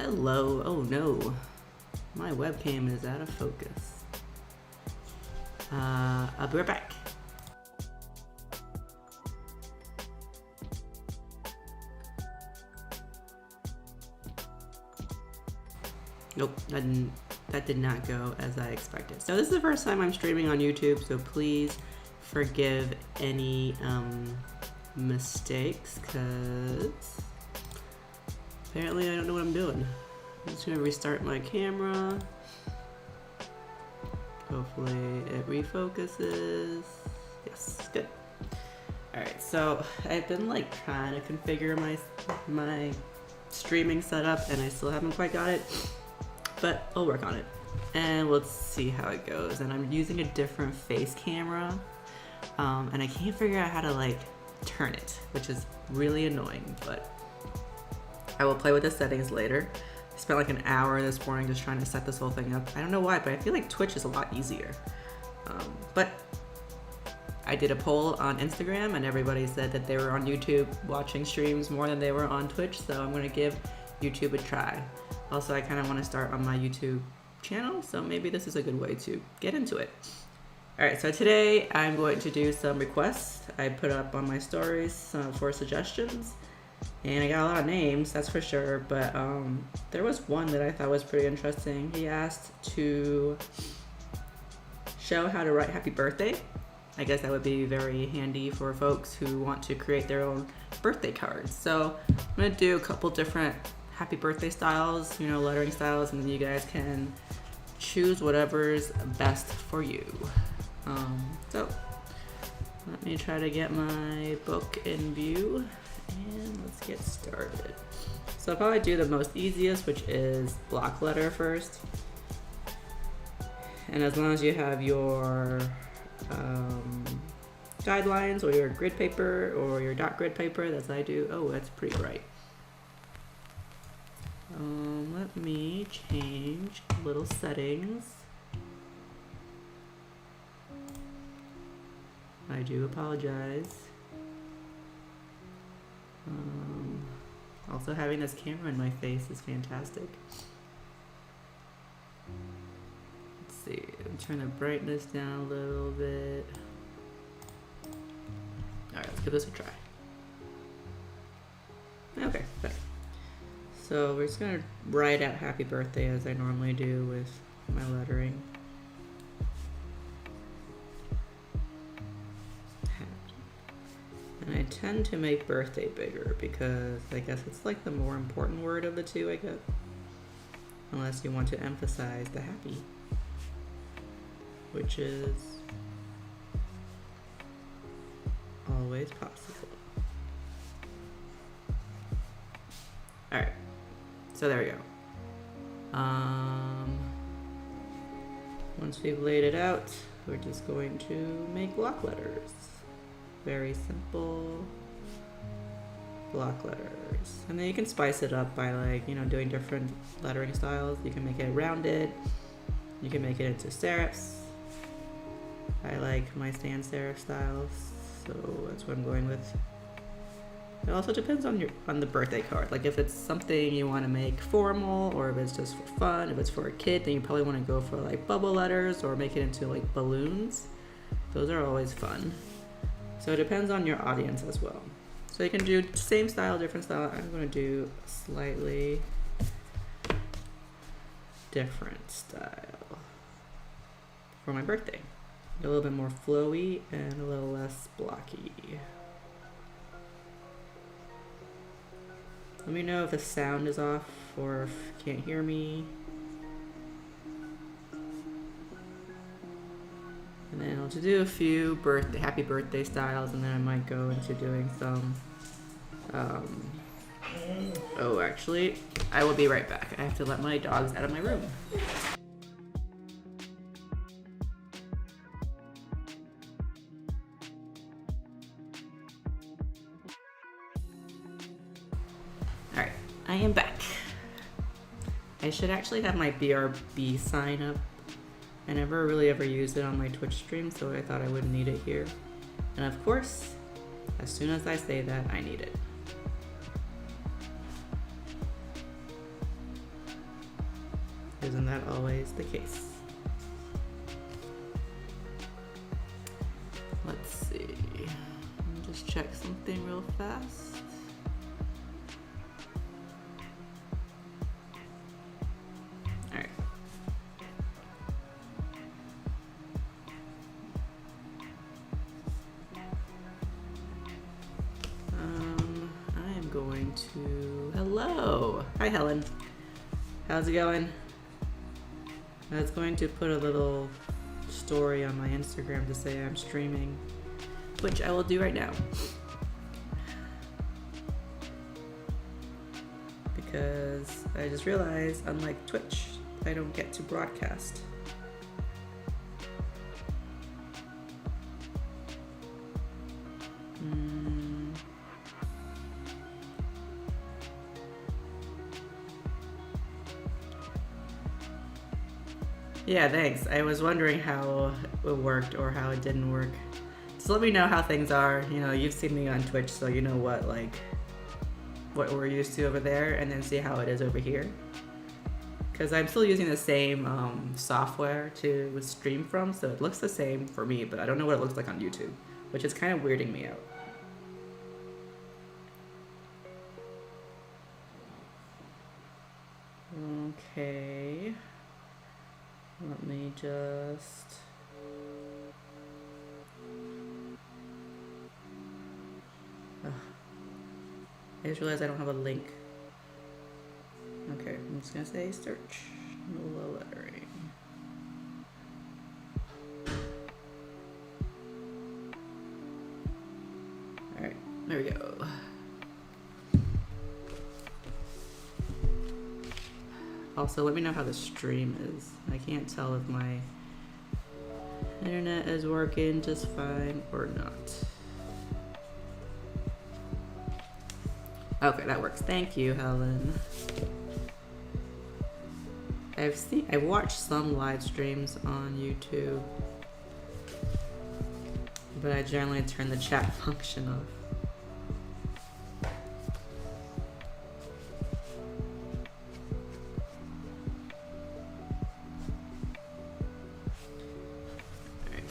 Hello. Oh no, my webcam is out of focus. I'll be right back. Nope, that did not go as I expected. So this is the first time I'm streaming on YouTube, so please forgive any mistakes, because apparently I don't know what I'm doing. I'm just gonna restart my camera. Hopefully it refocuses. Yes, good. Alright, so I've been like trying to configure my streaming setup and I still haven't quite got it, but I'll work on it and let's see how it goes. And I'm using a different face camera and I can't figure out how to like turn it, which is really annoying, but I will play with the settings later. I spent like an hour this morning just trying to set this whole thing up. I don't know why, but I feel like Twitch is a lot easier. But I did a poll on Instagram and everybody said that they were on YouTube watching streams more than they were on Twitch, so I'm gonna give YouTube a try. Also, I kind of want to start on my YouTube channel, so maybe this is a good way to get into it. Alright, so today I'm going to do some requests. I put up on my stories for suggestions, and I got a lot of names, that's for sure, but there was one that I thought was pretty interesting. He asked to show how to write happy birthday. I guess that would be very handy for folks who want to create their own birthday cards. So I'm gonna do a couple different happy birthday styles, you know, lettering styles, and then you guys can choose whatever's best for you. So let me try to get my book in view and let's get started. So I'll probably do the most easiest, which is block letter first. And as long as you have your guidelines or your grid paper or your dot grid paper, that's what I do. Oh, that's pretty bright. Let me change little settings. I do apologize. Also, having this camera in my face is fantastic. Let's see, turn the brightness down a little bit. Alright, let's give this a try. Okay, better. So we're just gonna write out happy birthday as I normally do with my lettering. And I tend to make birthday bigger because I guess it's like the more important word of the two, I guess. Unless you want to emphasize the happy, which is always possible. Alright, so there we go. Once we've laid it out, we're just going to make block letters. Very simple block letters. And then you can spice it up by, like, you know, doing different lettering styles. You can make it rounded, you can make it into serifs. I like my sans serif styles, so that's what I'm going with. It also depends on the birthday card. Like if it's something you want to make formal, or if it's just for fun. If it's for a kid, then you probably want to go for like bubble letters or make it into like balloons. Those are always fun. So it depends on your audience as well. So you can do same style, different style. I'm going to do a slightly different style for my birthday. A little bit more flowy and a little less blocky. Let me know if the sound is off or if you can't hear me. And then I'll just do a few happy birthday styles, and then I might go into doing some, oh, actually, I will be right back. I have to let my dogs out of my room. Alright, I am back. I should actually have my BRB sign up. I never really ever used it on my Twitch stream, so I thought I wouldn't need it here. And of course, as soon as I say that, I need it. Isn't that always the case? Let's see. Let me just check something real fast. Alright. I am going to... Hello! Hi, Helen. How's it going? I was going to put a little story on my Instagram to say I'm streaming, which I will do right now. Because I just realized, unlike Twitch, I don't get to broadcast. Yeah, thanks. I was wondering how it worked or how it didn't work. So let me know how things are. You know, you've seen me on Twitch, so you know what we're used to over there, and then see how it is over here. Because I'm still using the same software to stream from, so it looks the same for me, but I don't know what it looks like on YouTube, which is kind of weirding me out. Okay. Let me just... I just realized I don't have a link. Okay, I'm just gonna say search NOLA lettering. Alright, there we go. Also, let me know how the stream is. I can't tell if my internet is working just fine or not. Okay, that works. Thank you, Helen. I've watched some live streams on YouTube, but I generally turn the chat function off.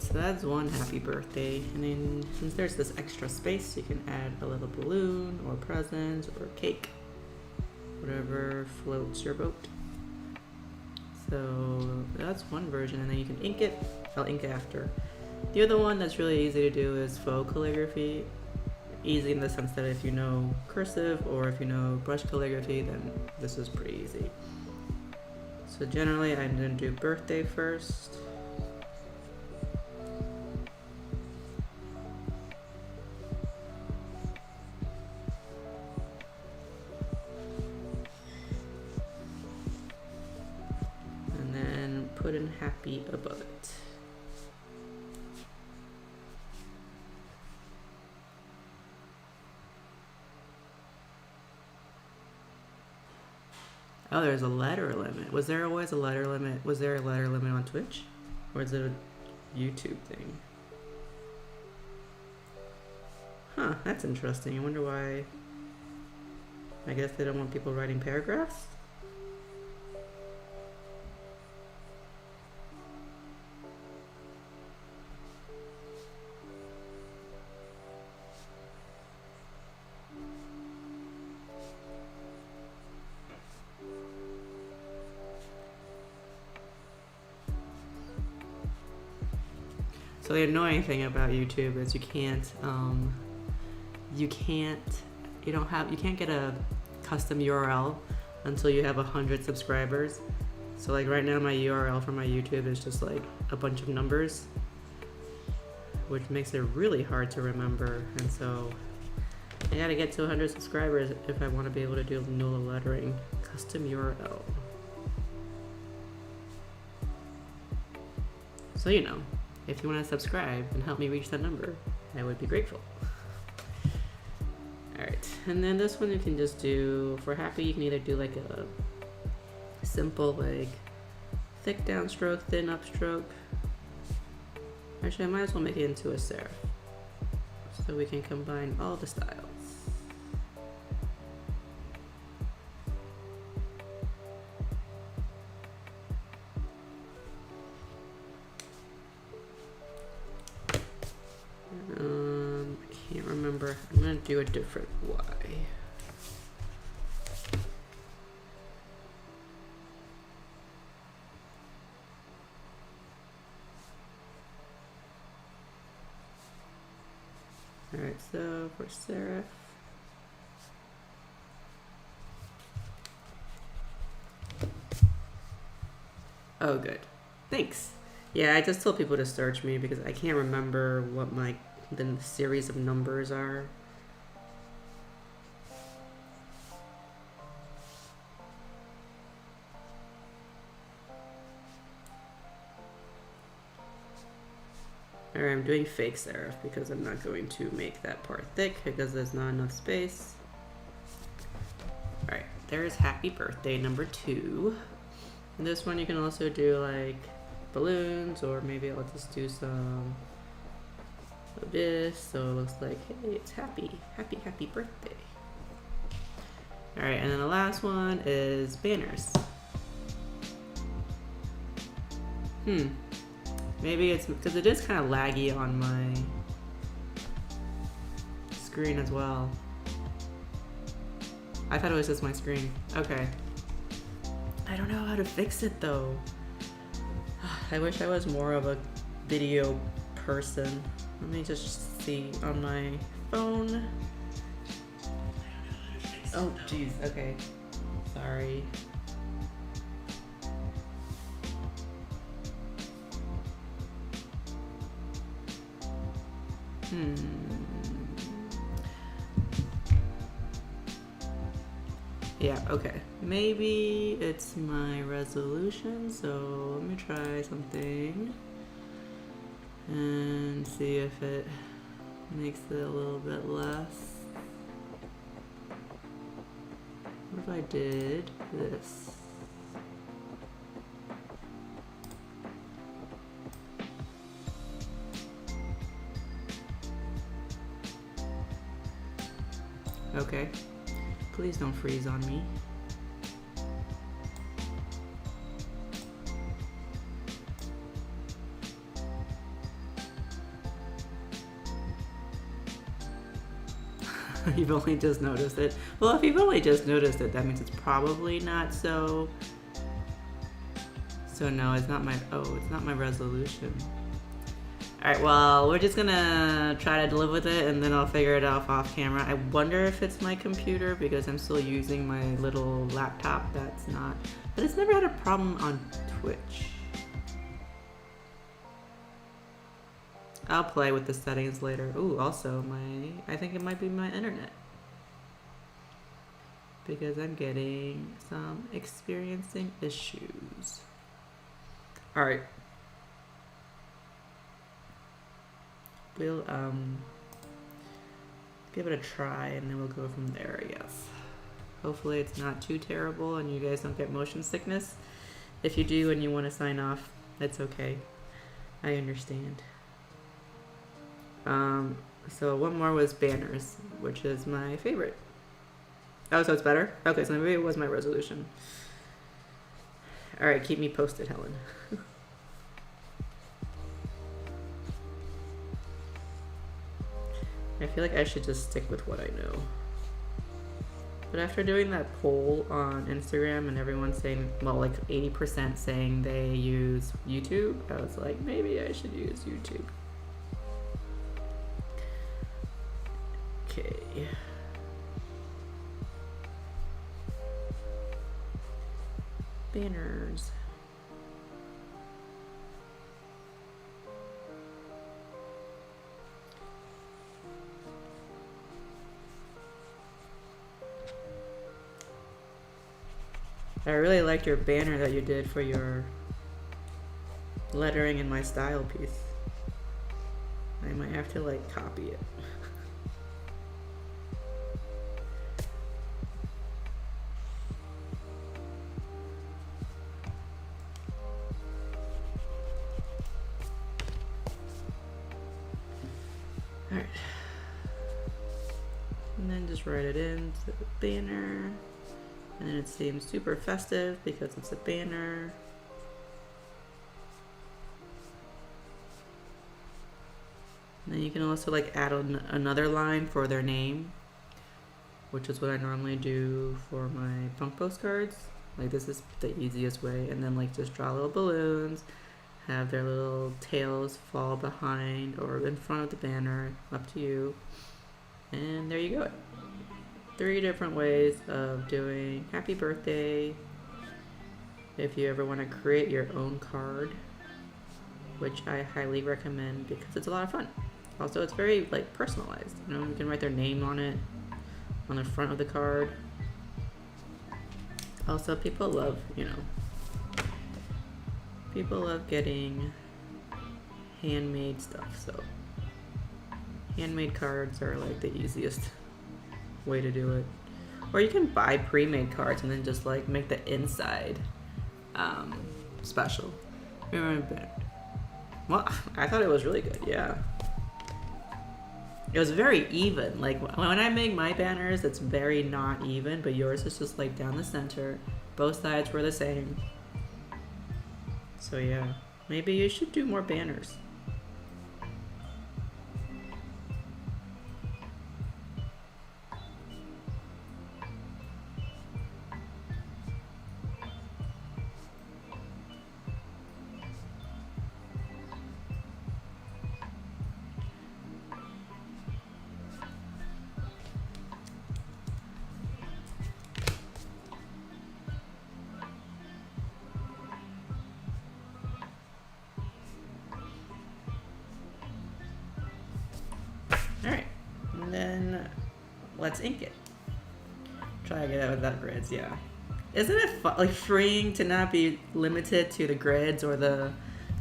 So that's one happy birthday, and then since there's this extra space, you can add a little balloon or present or cake, whatever floats your boat. So that's one version, and then you can ink it. I'll ink it after. The other one that's really easy to do is faux calligraphy. Easy in the sense that if you know cursive or if you know brush calligraphy, then this is pretty easy. So generally I'm gonna do birthday first. Put in happy above it. Oh, there's a letter limit. Was there always a letter limit? Was there a letter limit on Twitch? Or is it a YouTube thing? Huh, that's interesting. I wonder why. I guess they don't want people writing paragraphs? So the annoying thing about YouTube is you can't get a custom URL until you have 100 subscribers. So like right now my URL for my YouTube is just like a bunch of numbers, which makes it really hard to remember. And so I gotta get to 100 subscribers if I want to be able to do NOLA lettering custom URL. So you know, if you want to subscribe and help me reach that number, I would be grateful. Alright, and then this one you can just do, for happy, you can either do like a simple like thick downstroke, thin upstroke. Actually, I might as well make it into a serif so we can combine all the styles. number. I'm gonna do a different Y. Alright, so for Seraph. Oh, good. Thanks. Yeah, I just told people to search me because I can't remember what the series of numbers are. Alright, I'm doing fake serif because I'm not going to make that part thick because there's not enough space. Alright, there's happy birthday number 2. And this one you can also do like balloons, or maybe I'll just do some of this so it looks like, hey, it's happy birthday. Alright, and then the last one is banners. Maybe it's because it is kind of laggy on my screen as well. I thought it was just my screen. Okay. I don't know how to fix it though. I wish I was more of a video person. Let me just see on my phone. Oh, jeez. Okay. Sorry. Yeah, okay. Maybe it's my resolution, so let me try something and see if it makes it a little bit less. What if I did this? Okay. Please don't freeze on me. You've only just noticed it. Well, if you've only just noticed it, that means it's probably not so... So no, it's not my... Oh, it's not my resolution. Alright, well, we're just gonna try to live with it and then I'll figure it out off camera. I wonder if it's my computer because I'm still using my little laptop that's not... But it's never had a problem on Twitch. I'll play with the settings later. Ooh, also I think it might be my internet. Because I'm getting experiencing issues. Alright. We'll give it a try and then we'll go from there, I guess. Hopefully it's not too terrible and you guys don't get motion sickness. If you do and you want to sign off, that's okay. I understand. So one more was banners, which is my favorite. Oh, so it's better? Okay, so maybe it was my resolution. Alright, keep me posted, Helen. I feel like I should just stick with what I know. But after doing that poll on Instagram and everyone saying, well, like 80% saying they use YouTube, I was like, maybe I should use YouTube. Okay. Banners. I really liked your banner that you did for your lettering in my style piece. I might have to like copy it. Alright. And then just write it into the banner. And then it seems super festive because it's a banner. And then you can also like add another line for their name, which is what I normally do for my punk postcards. Like this is the easiest way. And then like just draw little balloons, have their little tails fall behind or in front of the banner, up to you. And there you go. 3 different ways of doing happy birthday. If you ever want to create your own card, which I highly recommend because it's a lot of fun. Also, it's very like personalized. You know, you can write their name on it, on the front of the card. Also, people love, you know, people love getting handmade stuff. So, handmade cards are like the easiest way to do it. Or you can buy pre-made cards and then just like make the inside special. Well, I thought it was really good, yeah. It was very even. Like when I make my banners, it's very not even, but yours is just like down the center. Both sides were the same. So yeah, maybe you should do more banners. Alright, and then let's ink it. Try to get out without grids, yeah. Isn't it like freeing to not be limited to the grids or the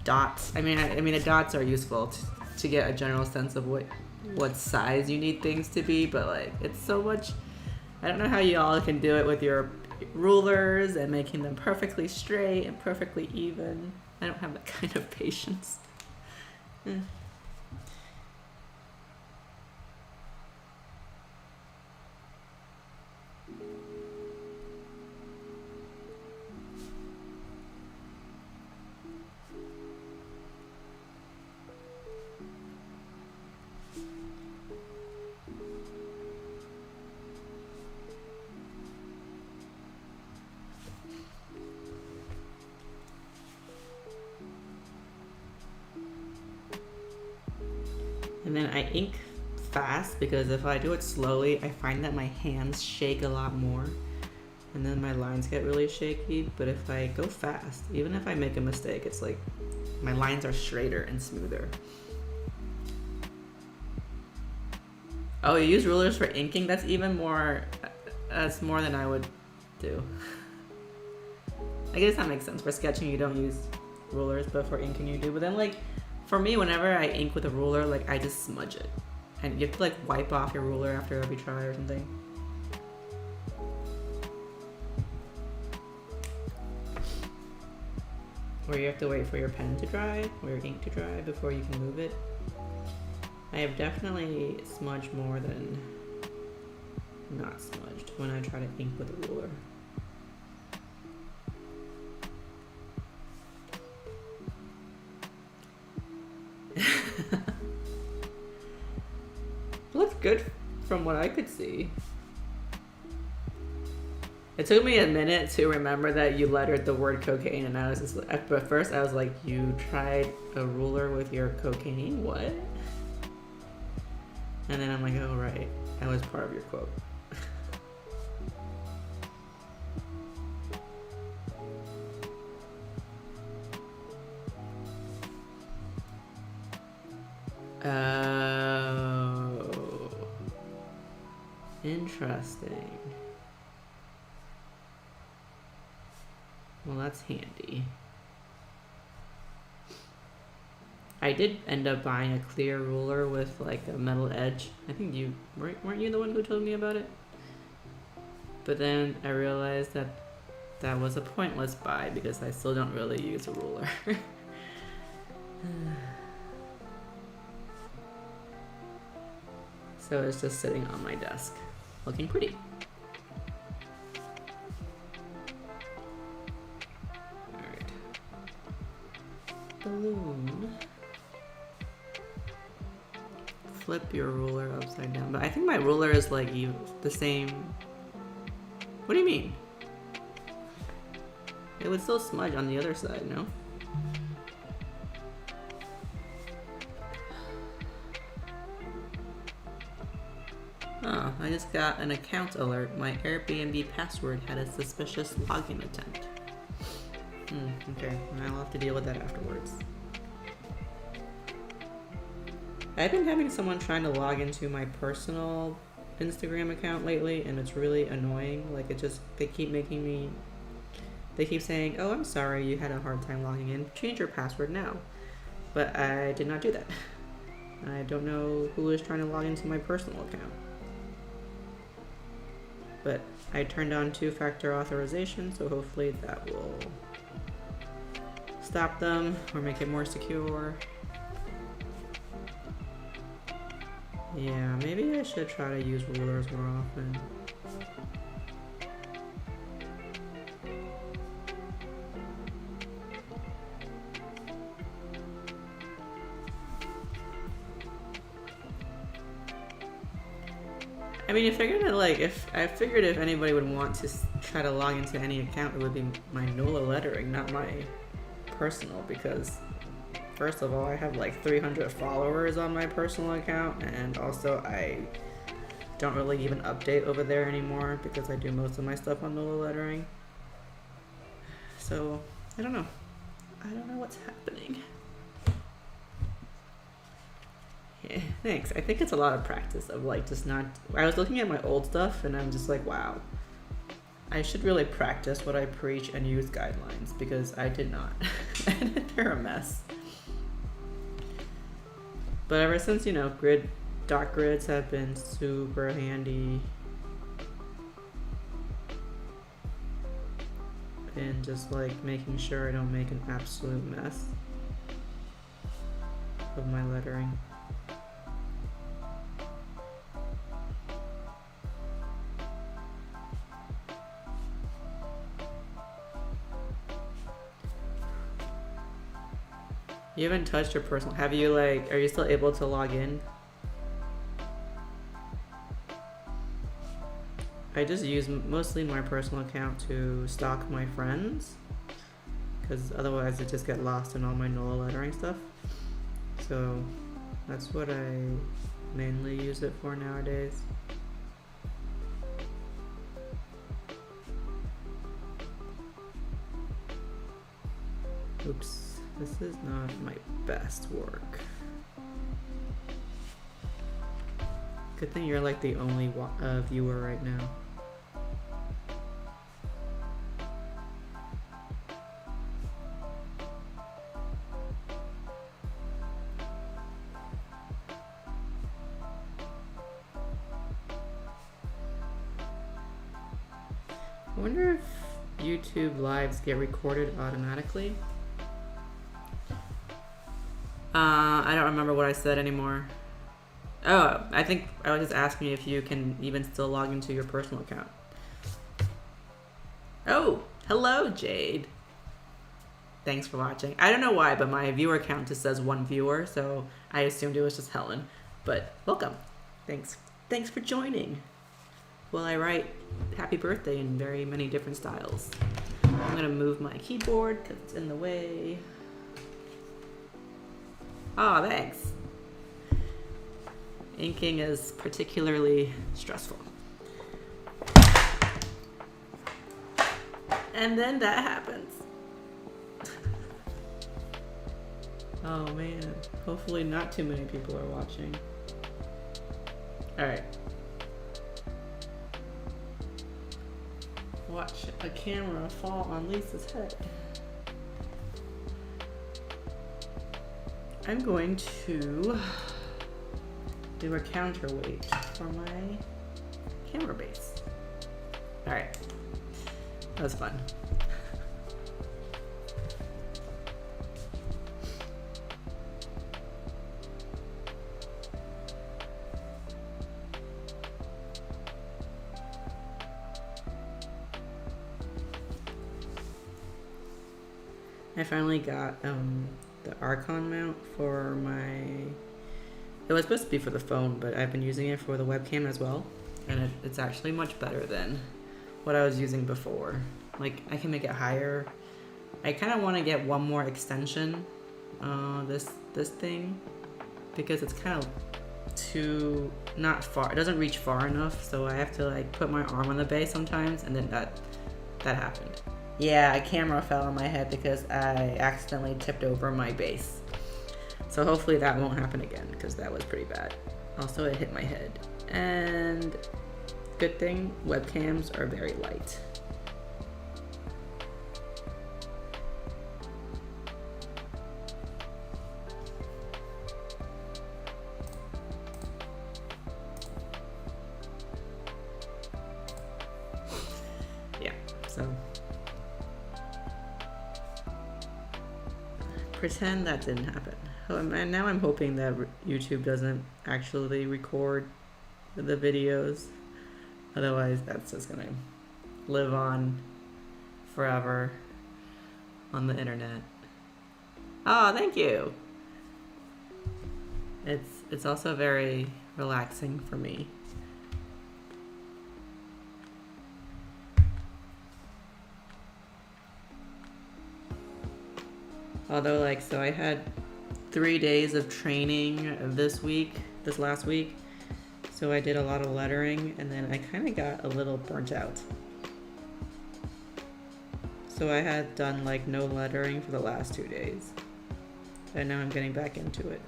dots? I mean, the dots are useful to get a general sense of what size you need things to be, but like it's so much. I don't know how you all can do it with your rulers and making them perfectly straight and perfectly even. I don't have that kind of patience. And then I ink fast because if I do it slowly, I find that my hands shake a lot more. And then my lines get really shaky. But if I go fast, even if I make a mistake, it's like my lines are straighter and smoother. Oh, you use rulers for inking? That's even more, that's more than I would do. I guess that makes sense. For sketching, you don't use rulers, but for inking you do. But then like, for me, whenever I ink with a ruler, like I just smudge it. And you have to like wipe off your ruler after every try or something. Or you have to wait for your pen to dry, or your ink to dry before you can move it. I have definitely smudged more than not smudged when I try to ink with a ruler. Looks good from what I could see. It took me a minute to remember that you lettered the word cocaine, and I was just, at first I was like, you tried a ruler with your cocaine? What? And then I'm like, oh right, that was part of your quote. Oh, interesting. Well, that's handy. I did end up buying a clear ruler with like a metal edge. I think you weren't you the one who told me about it? But then I realized that that was a pointless buy because I still don't really use a ruler. So it's just sitting on my desk, looking pretty. Alright. Balloon. flip your ruler upside down. But I think my ruler is like the same. What do you mean? It would still smudge on the other side, no? Oh, I just got an account alert. My Airbnb password had a suspicious login attempt. Okay, I'll have to deal with that afterwards. I've been having someone trying to log into my personal Instagram account lately, and it's really annoying. Like, they keep saying, oh, I'm sorry, you had a hard time logging in. Change your password now. But I did not do that. I don't know who is trying to log into my personal account. But I turned on two-factor authorization, so hopefully that will stop them or make it more secure. Yeah, maybe I should try to use rulers more often. I mean, I figured if anybody would want to try to log into any account, it would be my NOLA lettering, not my personal, because first of all, I have like 300 followers on my personal account, and also I don't really even update over there anymore because I do most of my stuff on NOLA lettering. So, I don't know. I don't know what's happening. Yeah, thanks. I think it's a lot of practice of like just not... I was looking at my old stuff and I'm just like, wow. I should really practice what I preach and use guidelines because I did not. And they're a mess. But ever since, dot grids have been super handy. And just like making sure I don't make an absolute mess of my lettering. You haven't touched your personal... Have you are you still able to log in? I just use mostly my personal account to stalk my friends, because otherwise I just get lost in all my NOLA lettering stuff. So that's what I mainly use it for nowadays. Oops. This is not my best work. Good thing you're like the only viewer right now. I wonder if YouTube lives get recorded automatically. I don't remember what I said anymore. Oh, I think I was just asking if you can even still log into your personal account. Oh, hello, Jade. Thanks for watching. I don't know why, but my viewer count just says 1 viewer, so I assumed it was just Helen. But welcome. Thanks for joining. While I write happy birthday in very many different styles. I'm gonna move my keyboard because it's in the way. Oh, thanks. Inking is particularly stressful. And then that happens. Oh man, hopefully not too many people are watching. Alright. Watch a camera fall on Lisa's head. I'm going to do a counterweight for my camera base. Alright. That was fun. I finally got the Archon mount for my It was supposed to be for the phone, but I've been using it for the webcam as well, and it's actually much better than what I was using before. Like, I can make it higher. I kind of want to get one more extension, this thing, because it's kind of too not far. It doesn't reach far enough, so I have to like put my arm on the base sometimes, and then that happened. Yeah, a camera fell on my head because I accidentally tipped over my base. So hopefully that won't happen again, because that was pretty bad. Also, it hit my head. And good thing, webcams are very light. Yeah, so pretend that didn't happen. Oh, and now I'm hoping that YouTube doesn't actually record the videos. Otherwise, that's just gonna live on forever on the internet. Oh, thank you. It's also very relaxing for me. Although, like, so I had 3 days of training this last week. So I did a lot of lettering, and then I kind of got a little burnt out. So I had done like no lettering for the last 2 days. And now I'm getting back into it.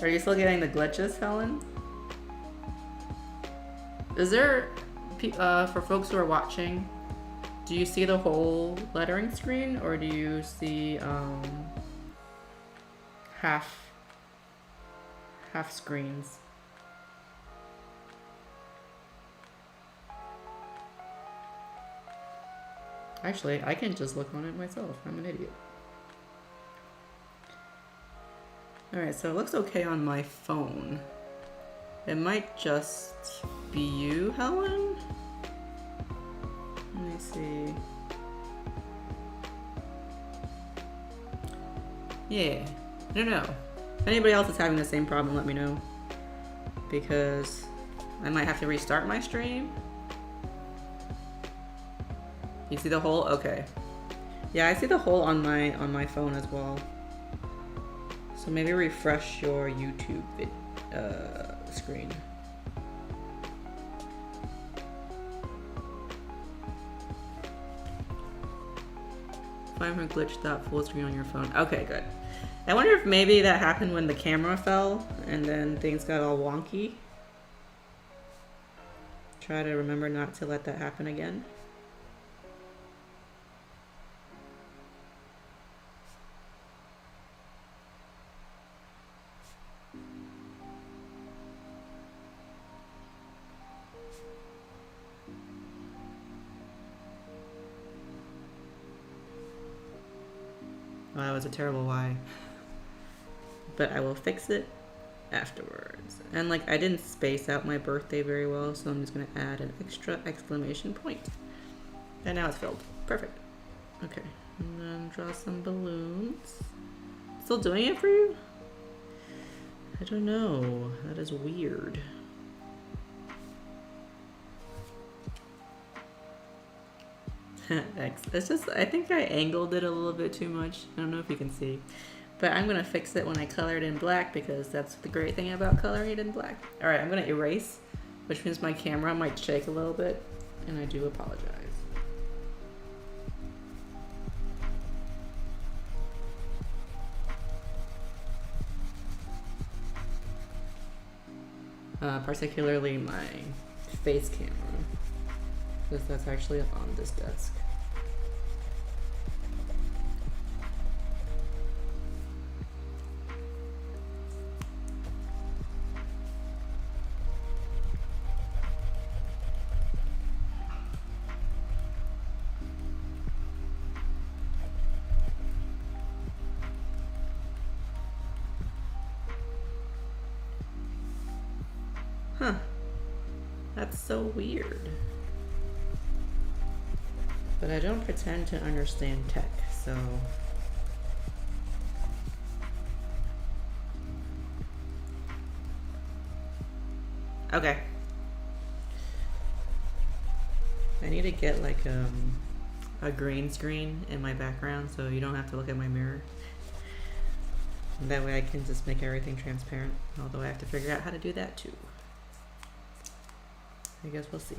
Are you still getting the glitches, Helen? Is there, for folks who are watching, do you see the whole lettering screen, or do you see half screens? Actually, I can just look on it myself. I'm an idiot. Alright, so it looks okay on my phone. It might just be you, Helen? Let me see. Yeah, I don't know. If anybody else is having the same problem, let me know. Because I might have to restart my stream. You see the hole? Okay. Yeah, I see the hole on my phone as well. So maybe refresh your YouTube screen. Find glitched out full screen on your phone. Okay, good. I wonder if maybe that happened when the camera fell and then things got all wonky. Try to remember not to let that happen again. Well, that was a terrible why. But I will fix it afterwards. And like, I didn't space out my birthday very well, so I'm just gonna add an extra exclamation point. And now it's filled. Perfect. Okay, and then draw some balloons. Still doing it for you? I don't know. That is weird. Thanks. It's just, I think I angled it a little bit too much. I don't know if you can see. But I'm going to fix it when I color it in black, because that's the great thing about coloring it in black. Alright, I'm going to erase, which means my camera might shake a little bit, and I do apologize. Particularly my face camera, because that's actually on this desk. Huh. That's so weird. But I don't pretend to understand tech, so... Okay. I need to get like a green screen in my background so you don't have to look at my mirror. And that way I can just make everything transparent, although I have to figure out how to do that too. I guess we'll see.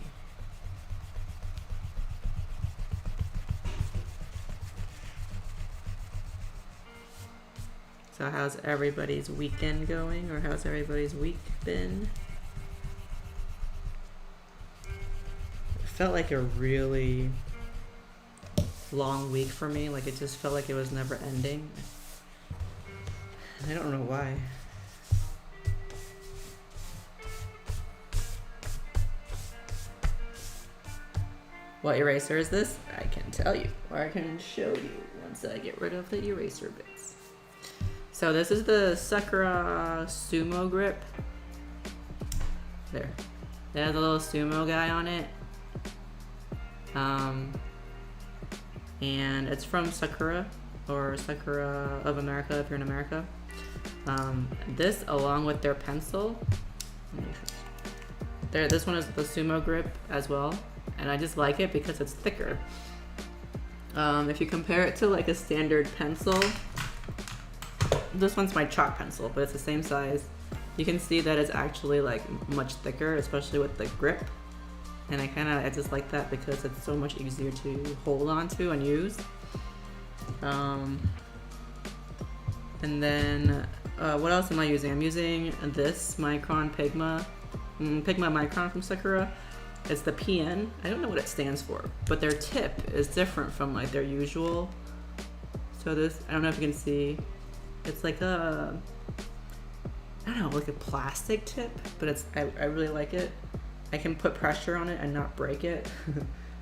So how's everybody's weekend going, or how's everybody's week been? It felt like a really long week for me. Like it just felt like it was never ending. I don't know why. What eraser is this? I can tell you, or I can show you once I get rid of the eraser bits. So this is the Sakura Sumo Grip. There. It has a little sumo guy on it. And it's from Sakura, or Sakura of America if you're in America. This, along with their pencil, this one is the Sumo Grip as well, and I just like it because it's thicker. If you compare it to like a standard pencil, this one's my chalk pencil, but it's the same size. You can see that it's actually like much thicker, especially with the grip. And I just like that because it's so much easier to hold on to and use. And then what else am I using? I'm using this Micron Pigma Micron from Sakura. It's the PN. I don't know what it stands for, but their tip is different from like their usual. So this, I don't know if you can see, it's like a, I don't know, like a plastic tip, but it's, I really like it. I can put pressure on it and not break it,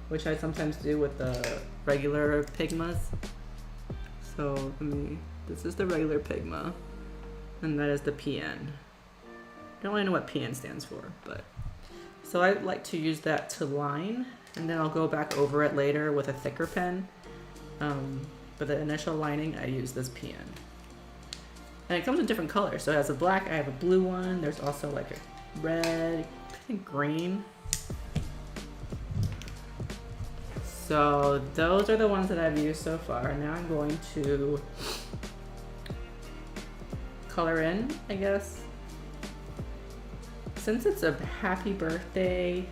which I sometimes do with the regular Pigmas. So this is the regular Pigma, and that is the PN. I don't really know what PN stands for, but. So I like to use that to line, and then I'll go back over it later with a thicker pen. For the initial lining, I use this PN. And it comes in different colors. So it has a black, I have a blue one. There's also like a red, I think green. So those are the ones that I've used so far. Now I'm going to color in, I guess. Since it's a happy birthday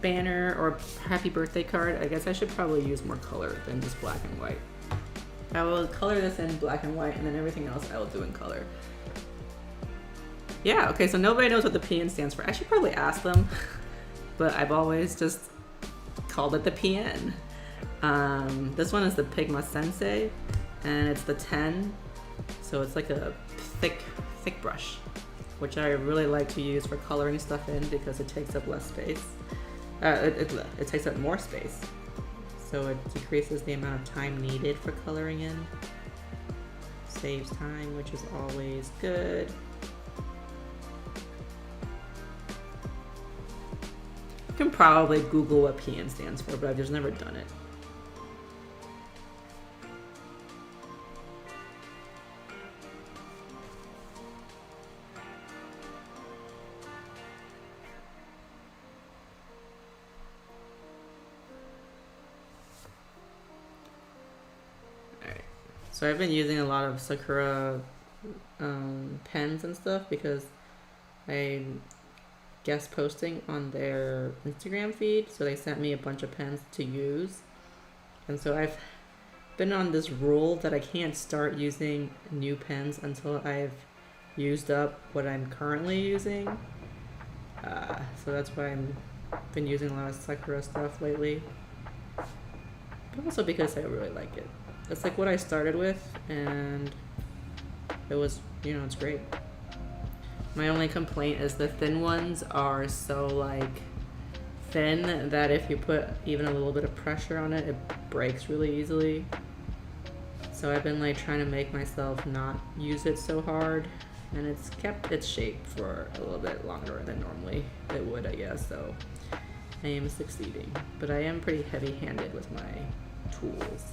banner or happy birthday card, I guess I should probably use more color than just black and white. I will color this in black and white, and then everything else I will do in color. Yeah, okay, so nobody knows what the PN stands for. I should probably ask them, but I've always just called it the PN. This one is the Pigma Sensei, and it's the 10, so it's like a thick brush, which I really like to use for coloring stuff in because it takes up less space. It takes up more space, so it decreases the amount of time needed for coloring in. Saves time, which is always good. You can probably Google what PN stands for, but I've just never done it. So I've been using a lot of Sakura pens and stuff because I'm guest posting on their Instagram feed. So they sent me a bunch of pens to use. And so I've been on this rule that I can't start using new pens until I've used up what I'm currently using. So that's why I've been using a lot of Sakura stuff lately. But also because I really like it. It's like what I started with, and it was, it's great. My only complaint is the thin ones are so like thin that if you put even a little bit of pressure on it, it breaks really easily. So I've been like trying to make myself not use it so hard And it's kept its shape for a little bit longer than normally it would, I guess, so I am succeeding. But I am pretty heavy-handed with my tools.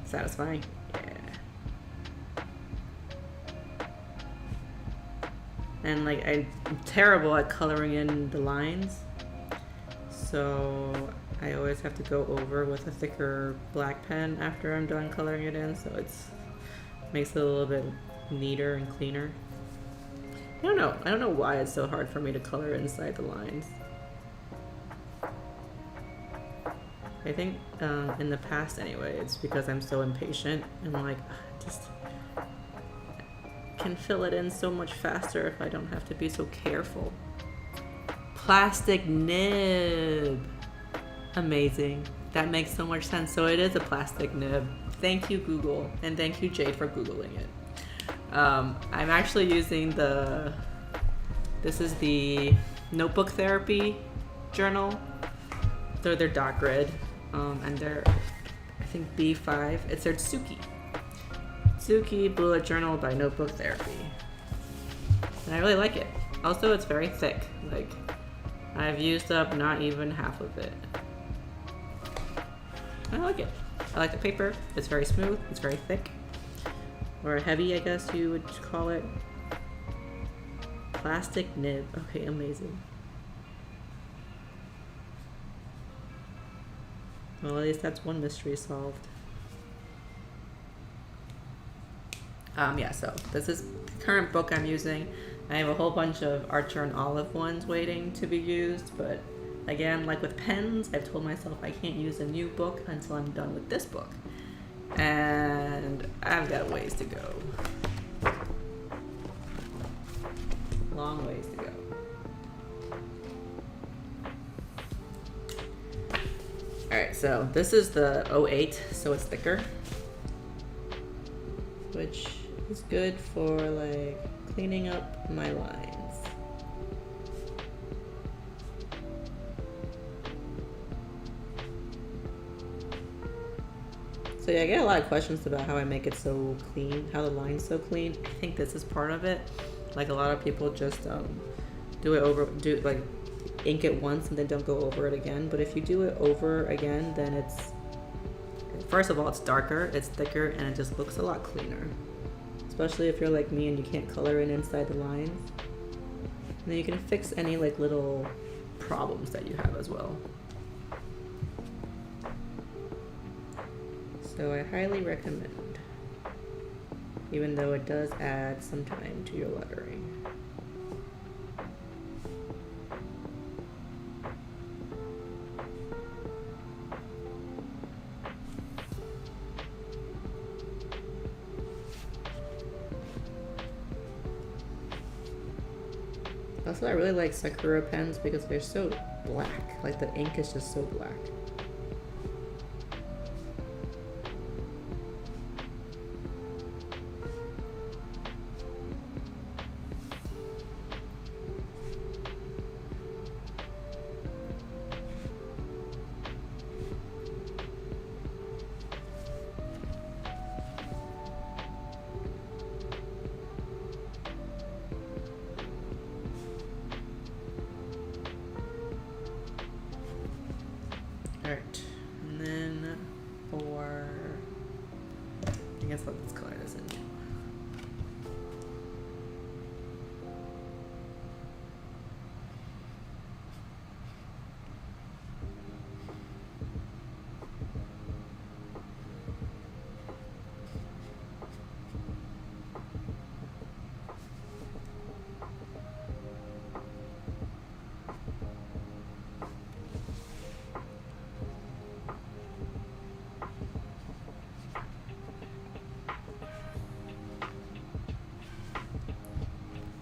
Satisfying? Yeah. And like, I'm terrible at coloring in the lines, so I always have to go over with a thicker black pen after I'm done coloring it in, so it's makes it a little bit neater and cleaner. I don't know why it's so hard for me to color inside the lines. I think in the past anyway, it's because I'm so impatient and like just can fill it in so much faster if I don't have to be so careful. Plastic nib. Amazing. That makes so much sense. So it is a plastic nib. Thank you, Google, and thank you, Jade, for Googling it. I'm actually using this is the Notebook Therapy journal. They're dark red, and they're, I think, B5. It's their Tsuki Bullet Journal by Notebook Therapy. And I really like it. Also, it's very thick. Like, I've used up not even half of it. I like it. I like the paper. It's very smooth. It's very thick. Or heavy, I guess you would call it. Plastic nib. Okay, amazing. Well, at least that's one mystery solved. Yeah, so this is the current book I'm using. I have a whole bunch of Archer and Olive ones waiting to be used, but again, like with pens, I've told myself I can't use a new book until I'm done with this book. And I've got ways to go. Long ways to go. Alright, so this is the 08, so it's thicker. Which is good for like cleaning up my lines. So yeah, I get a lot of questions about how I make it so clean, how the line's so clean. I think this is part of it. Like a lot of people just ink it once and then don't go over it again. But if you do it over again, then it's, first of all, it's darker, it's thicker, and it just looks a lot cleaner. Especially if you're like me and you can't color in inside the lines. And then you can fix any like little problems that you have as well. So I highly recommend, even though it does add some time to your lettering. Also, I really like Sakura pens because they're so black. Like the ink is just so black. Alright, and then for, I guess let's color this in.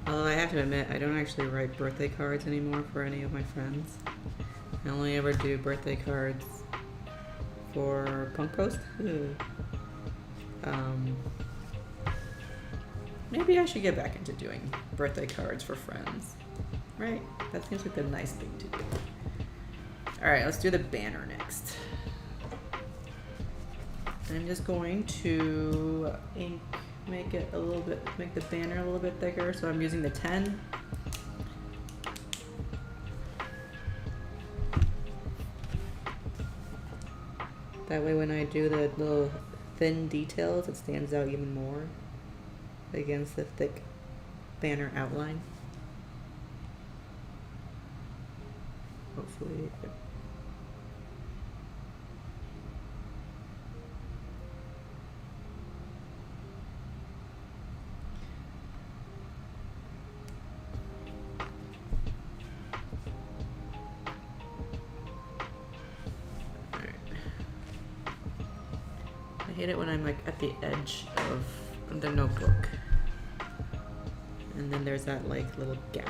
Although I have to admit, I don't actually write birthday cards anymore for any of my friends. I only ever do birthday cards for Punk Post. Maybe I should get back into doing birthday cards for friends. Right? That seems like the nice thing to do. Alright, let's do the banner next. I'm just going to make it a little bit, make the banner a little bit thicker. So I'm using the 10. That way when I do the little thin details, it stands out even more against the thick banner outline. Hopefully. I hate it when I'm like at the edge of the notebook and then there's that like little gap.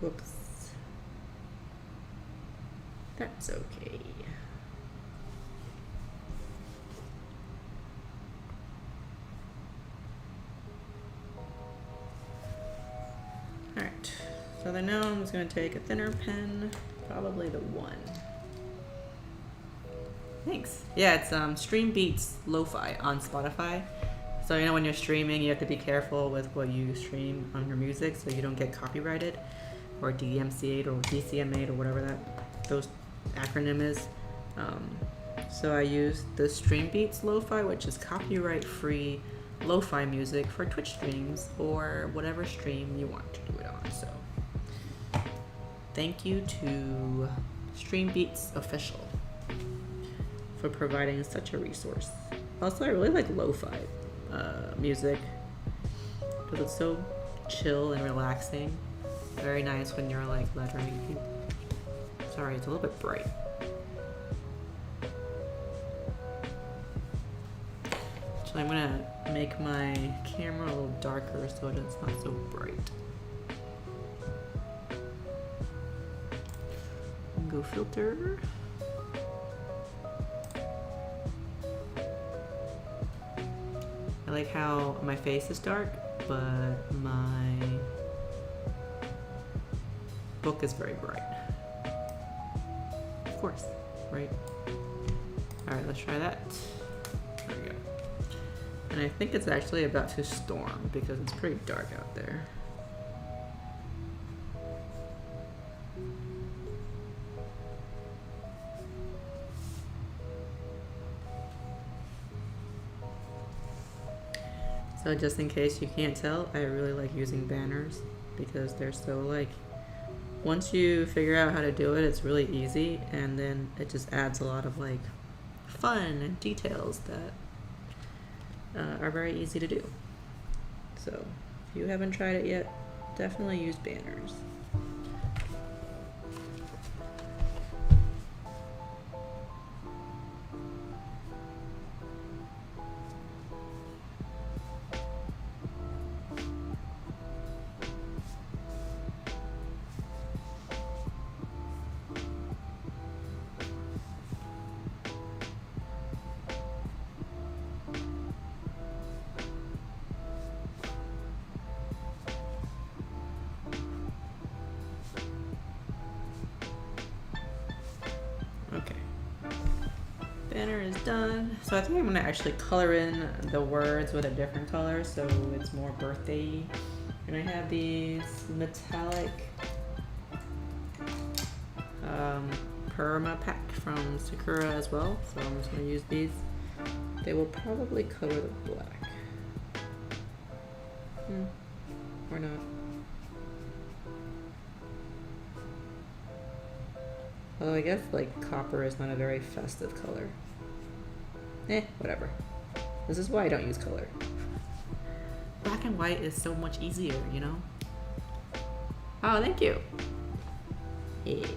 Whoops. That's okay. Alright, so then now I'm just going to take a thinner pen, probably the 1. Thanks. Yeah, it's Stream Beats Lo-Fi on Spotify. So you know when you're streaming, you have to be careful with what you stream on your music so you don't get copyrighted or DMCA'd or DCMA'd or whatever those acronym is. So I use the Stream Beats Lo-Fi, which is copyright-free lo-fi music for Twitch streams or whatever stream you want to do it on. So thank you to Stream Beats Official for providing such a resource. Also, I really like lo-fi music because it's so chill and relaxing. Very nice when you're like lettering. Sorry, it's a little bit bright. So I'm gonna make my camera a little darker so it's not so bright. Go filter. I like how my face is dark, but my book is very bright. Of course, right? Alright, let's try that. There we go. And I think it's actually about to storm because it's pretty dark out there. So just in case you can't tell, I really like using banners because they're so like, once you figure out how to do it, it's really easy, and then it just adds a lot of like fun and details that are very easy to do. So if you haven't tried it yet, definitely use banners. Banner is done. So I think I'm gonna actually color in the words with a different color so it's more birthday-y. And I have these metallic perma pack from Sakura as well. So I'm just gonna use these. They will probably cover the black. Or not. Although I guess like copper is not a very festive color. Whatever. This is why I don't use color. Black and white is so much easier, you know? Oh, thank you. Yeah.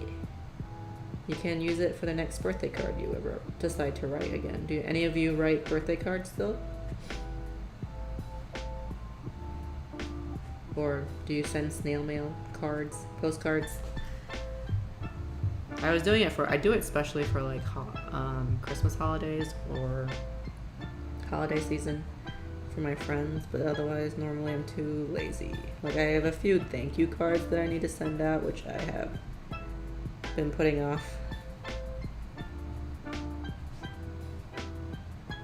You can use it for the next birthday card you ever decide to write again. Do any of you write birthday cards still? Or do you send snail mail cards, postcards? I was doing it I do it especially for like Christmas holidays or holiday season for my friends, but otherwise normally I'm too lazy. Like I have a few thank you cards that I need to send out, which I have been putting off.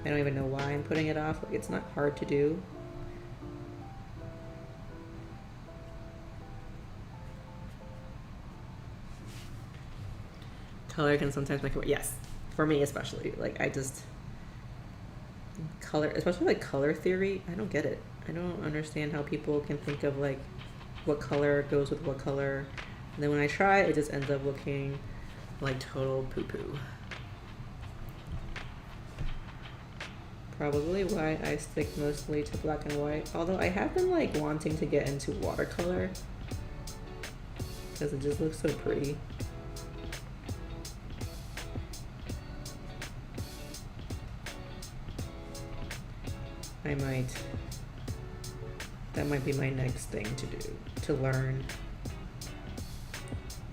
I don't even know why I'm putting it off. Like it's not hard to do. Color can sometimes make it, yes, for me especially. Like I just, color, especially like color theory, I don't get it. I don't understand how people can think of like what color goes with what color. And then when I try, it just ends up looking like total poo-poo. Probably why I stick mostly to black and white. Although I have been like wanting to get into watercolor because it just looks so pretty. That might be my next thing to do, to learn.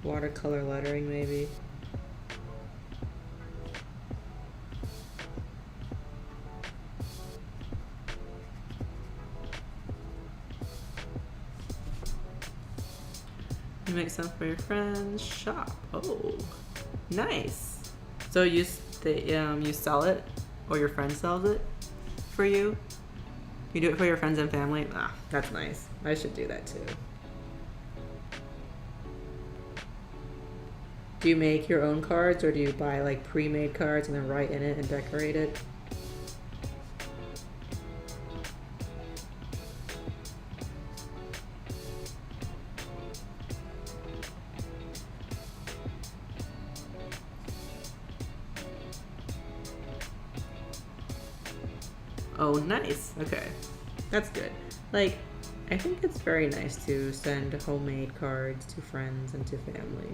Watercolor lettering maybe. You make some for your friends, shop. Oh, nice. So you sell it, or your friend sells it for you? You do it for your friends and family? Ah, that's nice. I should do that too. Do you make your own cards, or do you buy like pre-made cards and then write in it and decorate it? Oh, nice. Okay. That's good. Like, I think it's very nice to send homemade cards to friends and to family.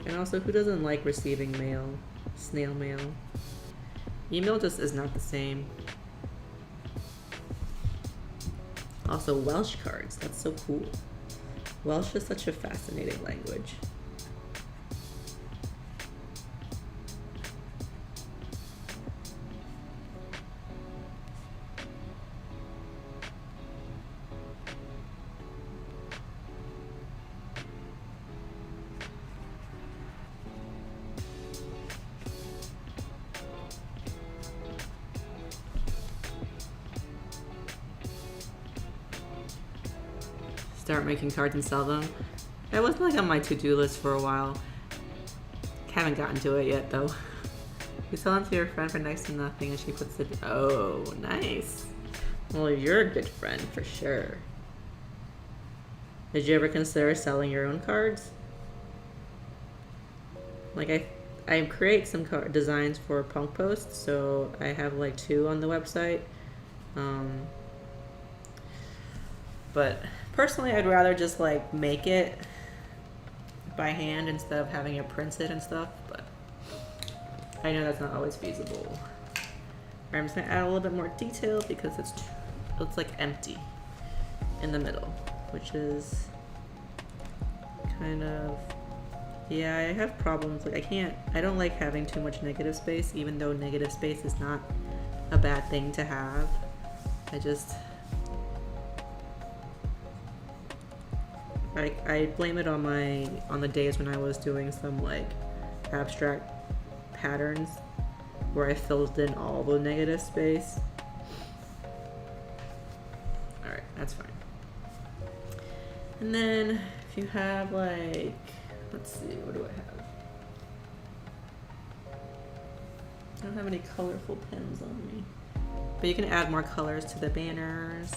And also, who doesn't like receiving mail? Snail mail. Email just is not the same. Also, Welsh cards. That's so cool. Welsh is such a fascinating language. Start making cards and sell them. That was like on my to-do list for a while. Haven't gotten to it yet though. You sell them to your friend for next to nothing and she puts it, oh, nice. Well, you're a good friend for sure. Did you ever consider selling your own cards? Like I create some card designs for Punk Post, so I have like 2 on the website. But personally, I'd rather just like make it by hand instead of having it printed and stuff, but I know that's not always feasible. I'm just gonna add a little bit more detail because it's like empty in the middle, which is kind of, yeah, I have problems. Like I don't like having too much negative space, even though negative space is not a bad thing to have. I blame it on the days when I was doing some like abstract patterns where I filled in all the negative space. Alright, that's fine. And then if you have like, let's see, what do I have? I don't have any colorful pens on me. But you can add more colors to the banners.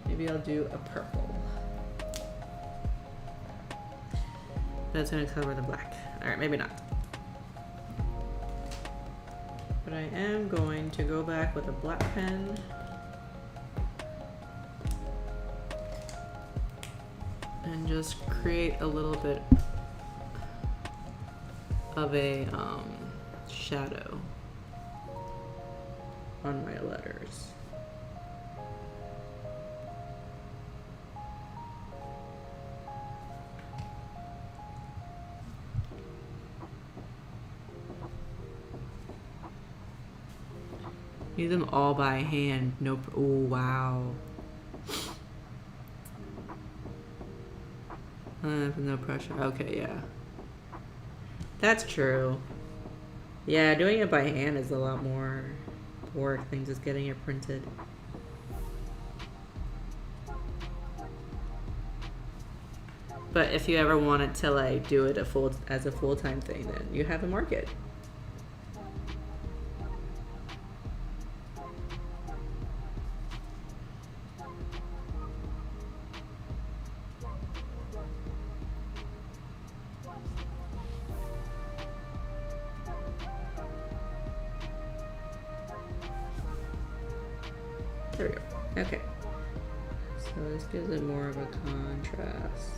Maybe I'll do a purple. That's gonna cover the black. Alright, maybe not. But I am going to go back with a black pen. And just create a little bit of a shadow on my letters. Do them all by hand. No. Oh wow. No pressure. Okay, yeah. That's true. Yeah, doing it by hand is a lot more work than just getting it printed. But if you ever wanted to like do it as a full-time thing, then you have a market. There we go. Okay. So this gives it more of a contrast.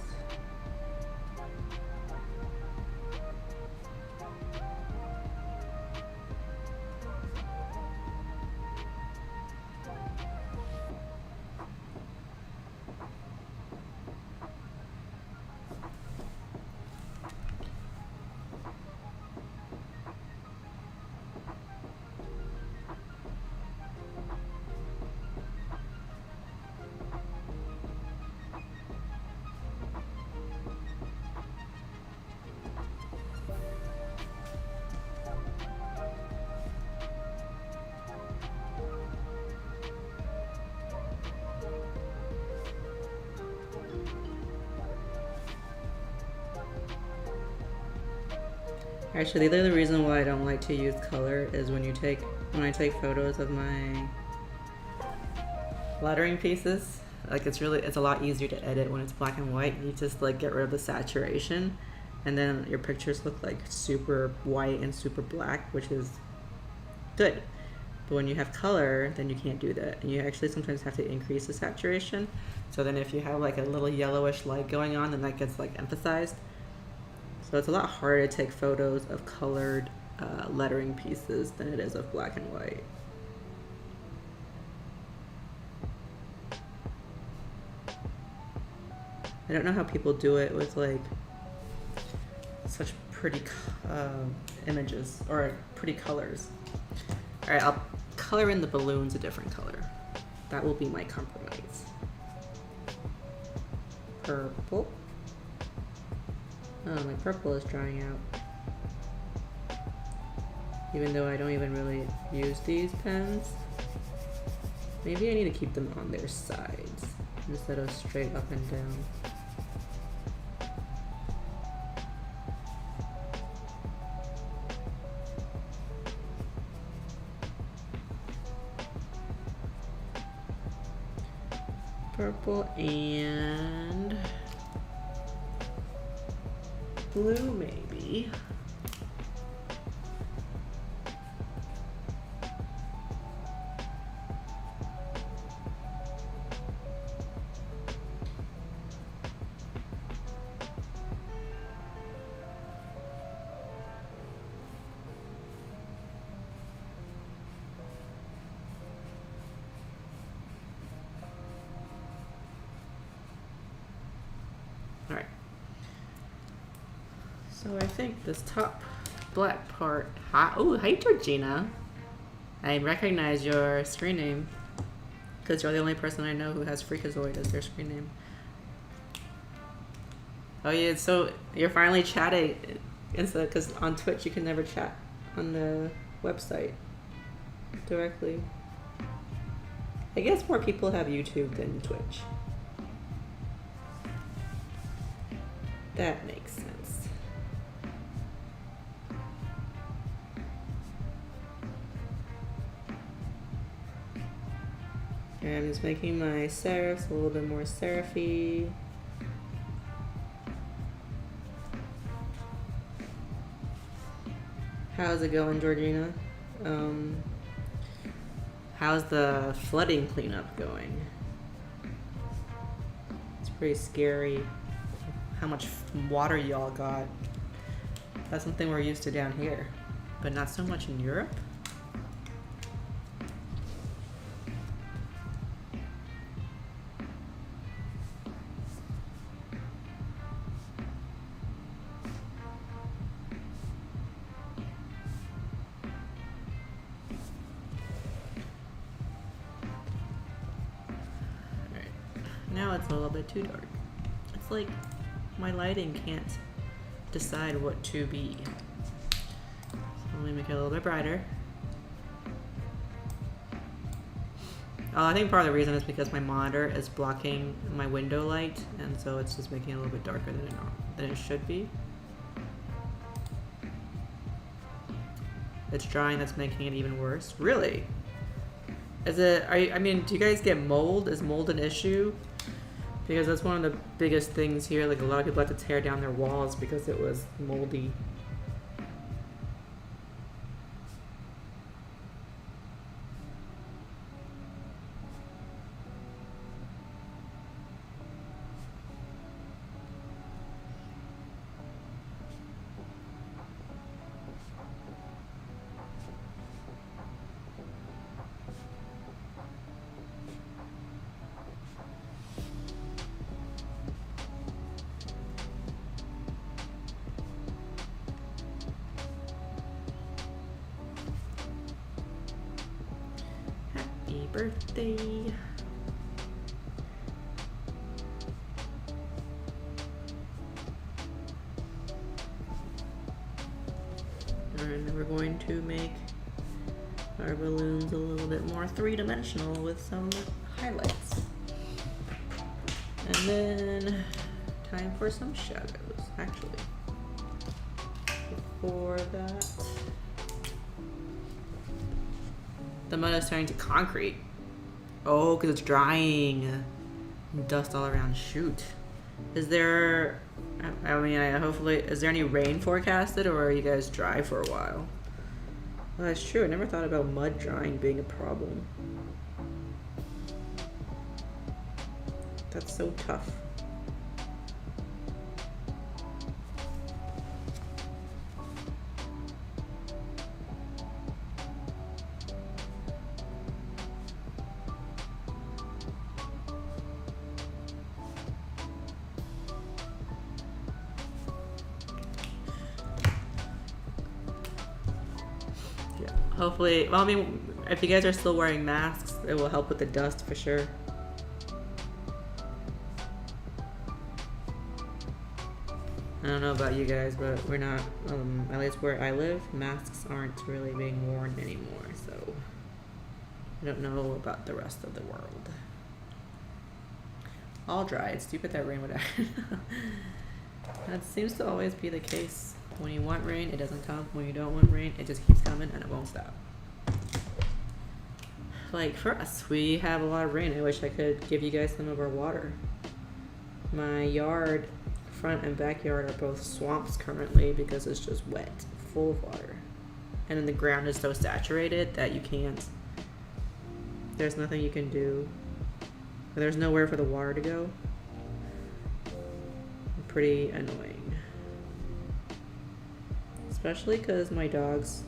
Actually, the other reason why I don't like to use color is when I take photos of my lettering pieces, like it's a lot easier to edit when it's black and white. You just like get rid of the saturation, and then your pictures look like super white and super black, which is good. But when you have color, then you can't do that, and you actually sometimes have to increase the saturation. So then if you have like a little yellowish light going on, then that gets like emphasized. So it's a lot harder to take photos of colored lettering pieces than it is of black and white. I don't know how people do it with like such pretty images or pretty colors. All right, I'll color in the balloons a different color. That will be my compromise. Purple. Oh, my purple is drying out. Even though I don't even really use these pens. Maybe I need to keep them on their sides instead of straight up and down. Purple and blue, maybe. All right. So I think this top black part. Oh, hi Georgina. I recognize your screen name because you're the only person I know who has Freakazoid as their screen name. Oh yeah, so you're finally chatting instead, because on Twitch you can never chat on the website directly. I guess more people have YouTube than Twitch. That makes sense. And I'm just making my serifs a little bit more serify. How's it going, Georgina? How's the flooding cleanup going? It's pretty scary how much water y'all got. That's something we're used to down here, but not so much in Europe. Now it's a little bit too dark. It's like my lighting can't decide what to be. So let me make it a little bit brighter. Oh, I think part of the reason is because my monitor is blocking my window light, and so it's just making it a little bit darker than it should be. It's drying, that's making it even worse. Really? Is it? I mean, do you guys get mold? Is mold an issue? Because that's one of the biggest things here. Like, a lot of people have to tear down their walls because it was moldy. Birthday. And we're going to make our balloons a little bit more three-dimensional with some highlights. And then time for some shadows, actually. Before that, the mud is turning to concrete. Oh, because it's drying. Dust all around. Shoot. Is there... I mean, hopefully... Is there any rain forecasted, or are you guys dry for a while? Well, that's true. I never thought about mud drying being a problem. That's so tough. Hopefully, well, I mean, if you guys are still wearing masks, it will help with the dust for sure. I don't know about you guys, but we're not, at least where I live, masks aren't really being worn anymore, so I don't know about the rest of the world. All dry. It's stupid that rain would happen. That seems to always be the case. When you want rain, it doesn't come. When you don't want rain, it just keeps coming and it won't stop. Like for us, we have a lot of rain. I wish I could give you guys some of our water. My yard, front and backyard, are both swamps currently because it's just wet, full of water. And then the ground is so saturated that you can't, there's nothing you can do. There's nowhere for the water to go. Pretty annoying. Especially because my dogs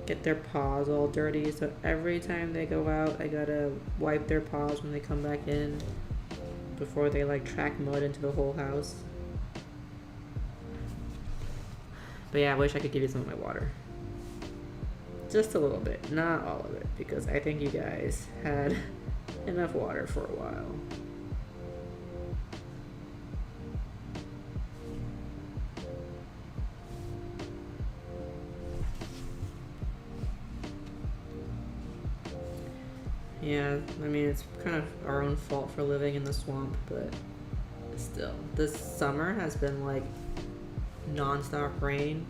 get their paws all dirty, so every time they go out, I gotta wipe their paws when they come back in before they like track mud into the whole house. But yeah, I wish I could give you some of my water. Just a little bit, not all of it, because I think you guys had enough water for a while. Yeah, I mean, it's kind of our own fault for living in the swamp, but still. This summer has been like non-stop rain,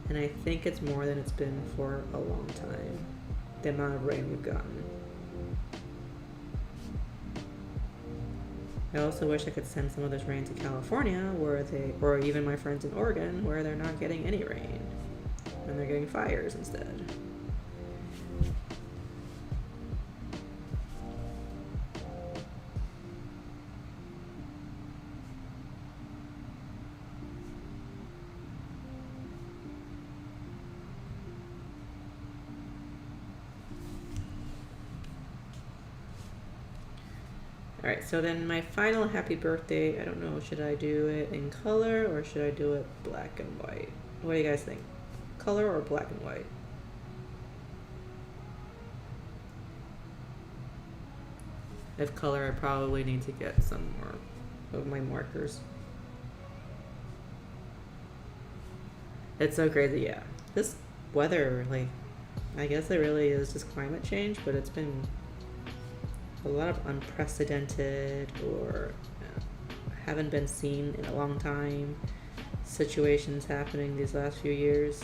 and I think it's more than it's been for a long time, the amount of rain we've gotten. I also wish I could send some of this rain to California, or even my friends in Oregon, where they're not getting any rain, and they're getting fires instead. Alright, so then my final happy birthday, I don't know, should I do it in color or should I do it black and white? What do you guys think? Color or black and white? If color, I probably need to get some more of my markers. It's so crazy, yeah. This weather, like, I guess it really is just climate change, but it's been a lot of unprecedented or haven't been seen in a long time situations happening these last few years.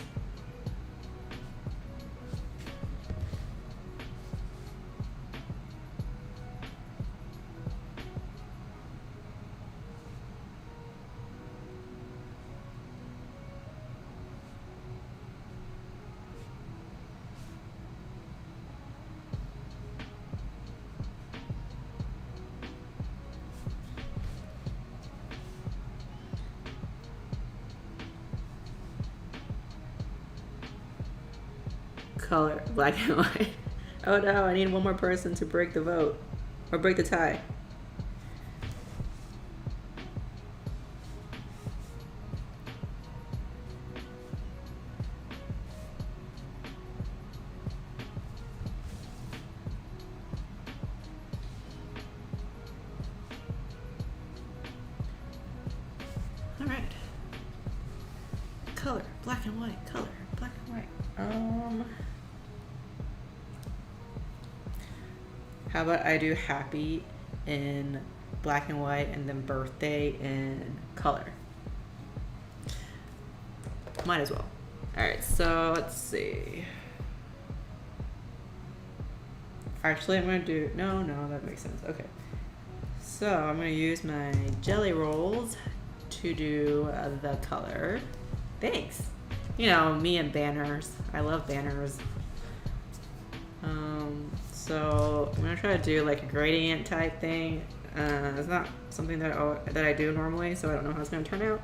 Color, black and white. Oh no, I need one more person to break the vote. Or break the tie. Alright. Color, black and white, color, black and white. How about I do happy in black and white and then birthday in color? Might as well. Alright, so let's see. Actually, I'm gonna do, no, that makes sense. Okay. So I'm gonna use my jelly rolls to do the color. Thanks. You know, me and banners. I love banners. So I'm gonna try to do like a gradient type thing. It's not something that I do normally, so I don't know how it's gonna turn out.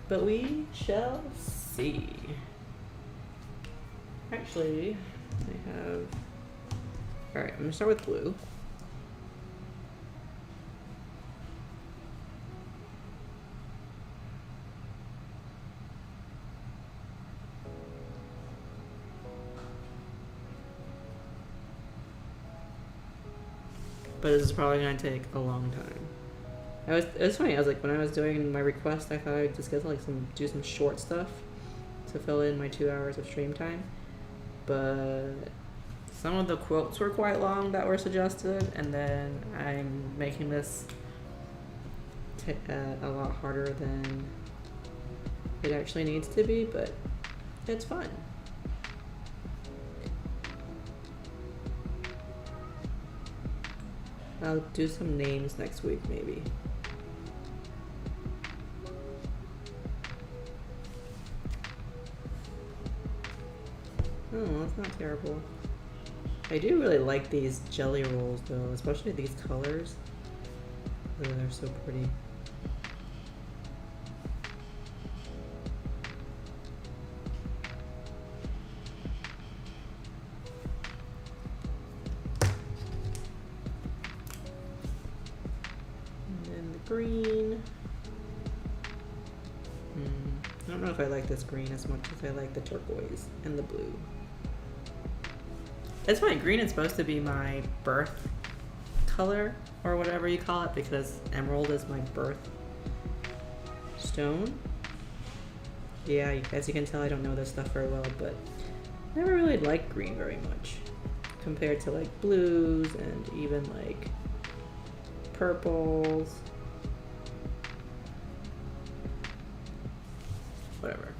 But we shall see. Actually, I have. All right, I'm gonna start with blue. But this is probably gonna take a long time. It was funny. I was like, when I was doing my request, I thought I'd just get like do some short stuff to fill in my 2 hours of stream time. But some of the quotes were quite long that were suggested, and then I'm making this a lot harder than it actually needs to be. But it's fun. I'll do some names next week, maybe. Oh, that's not terrible. I do really like these jelly rolls, though, especially these colors. Oh, they're so pretty. Green. I don't know if I like this green as much as I like the turquoise and the blue. It's funny, green is supposed to be my birth color, or whatever you call it, because emerald is my birth stone. Yeah, as you can tell, I don't know this stuff very well, but I never really liked green very much compared to like blues and even like purples. Whatever.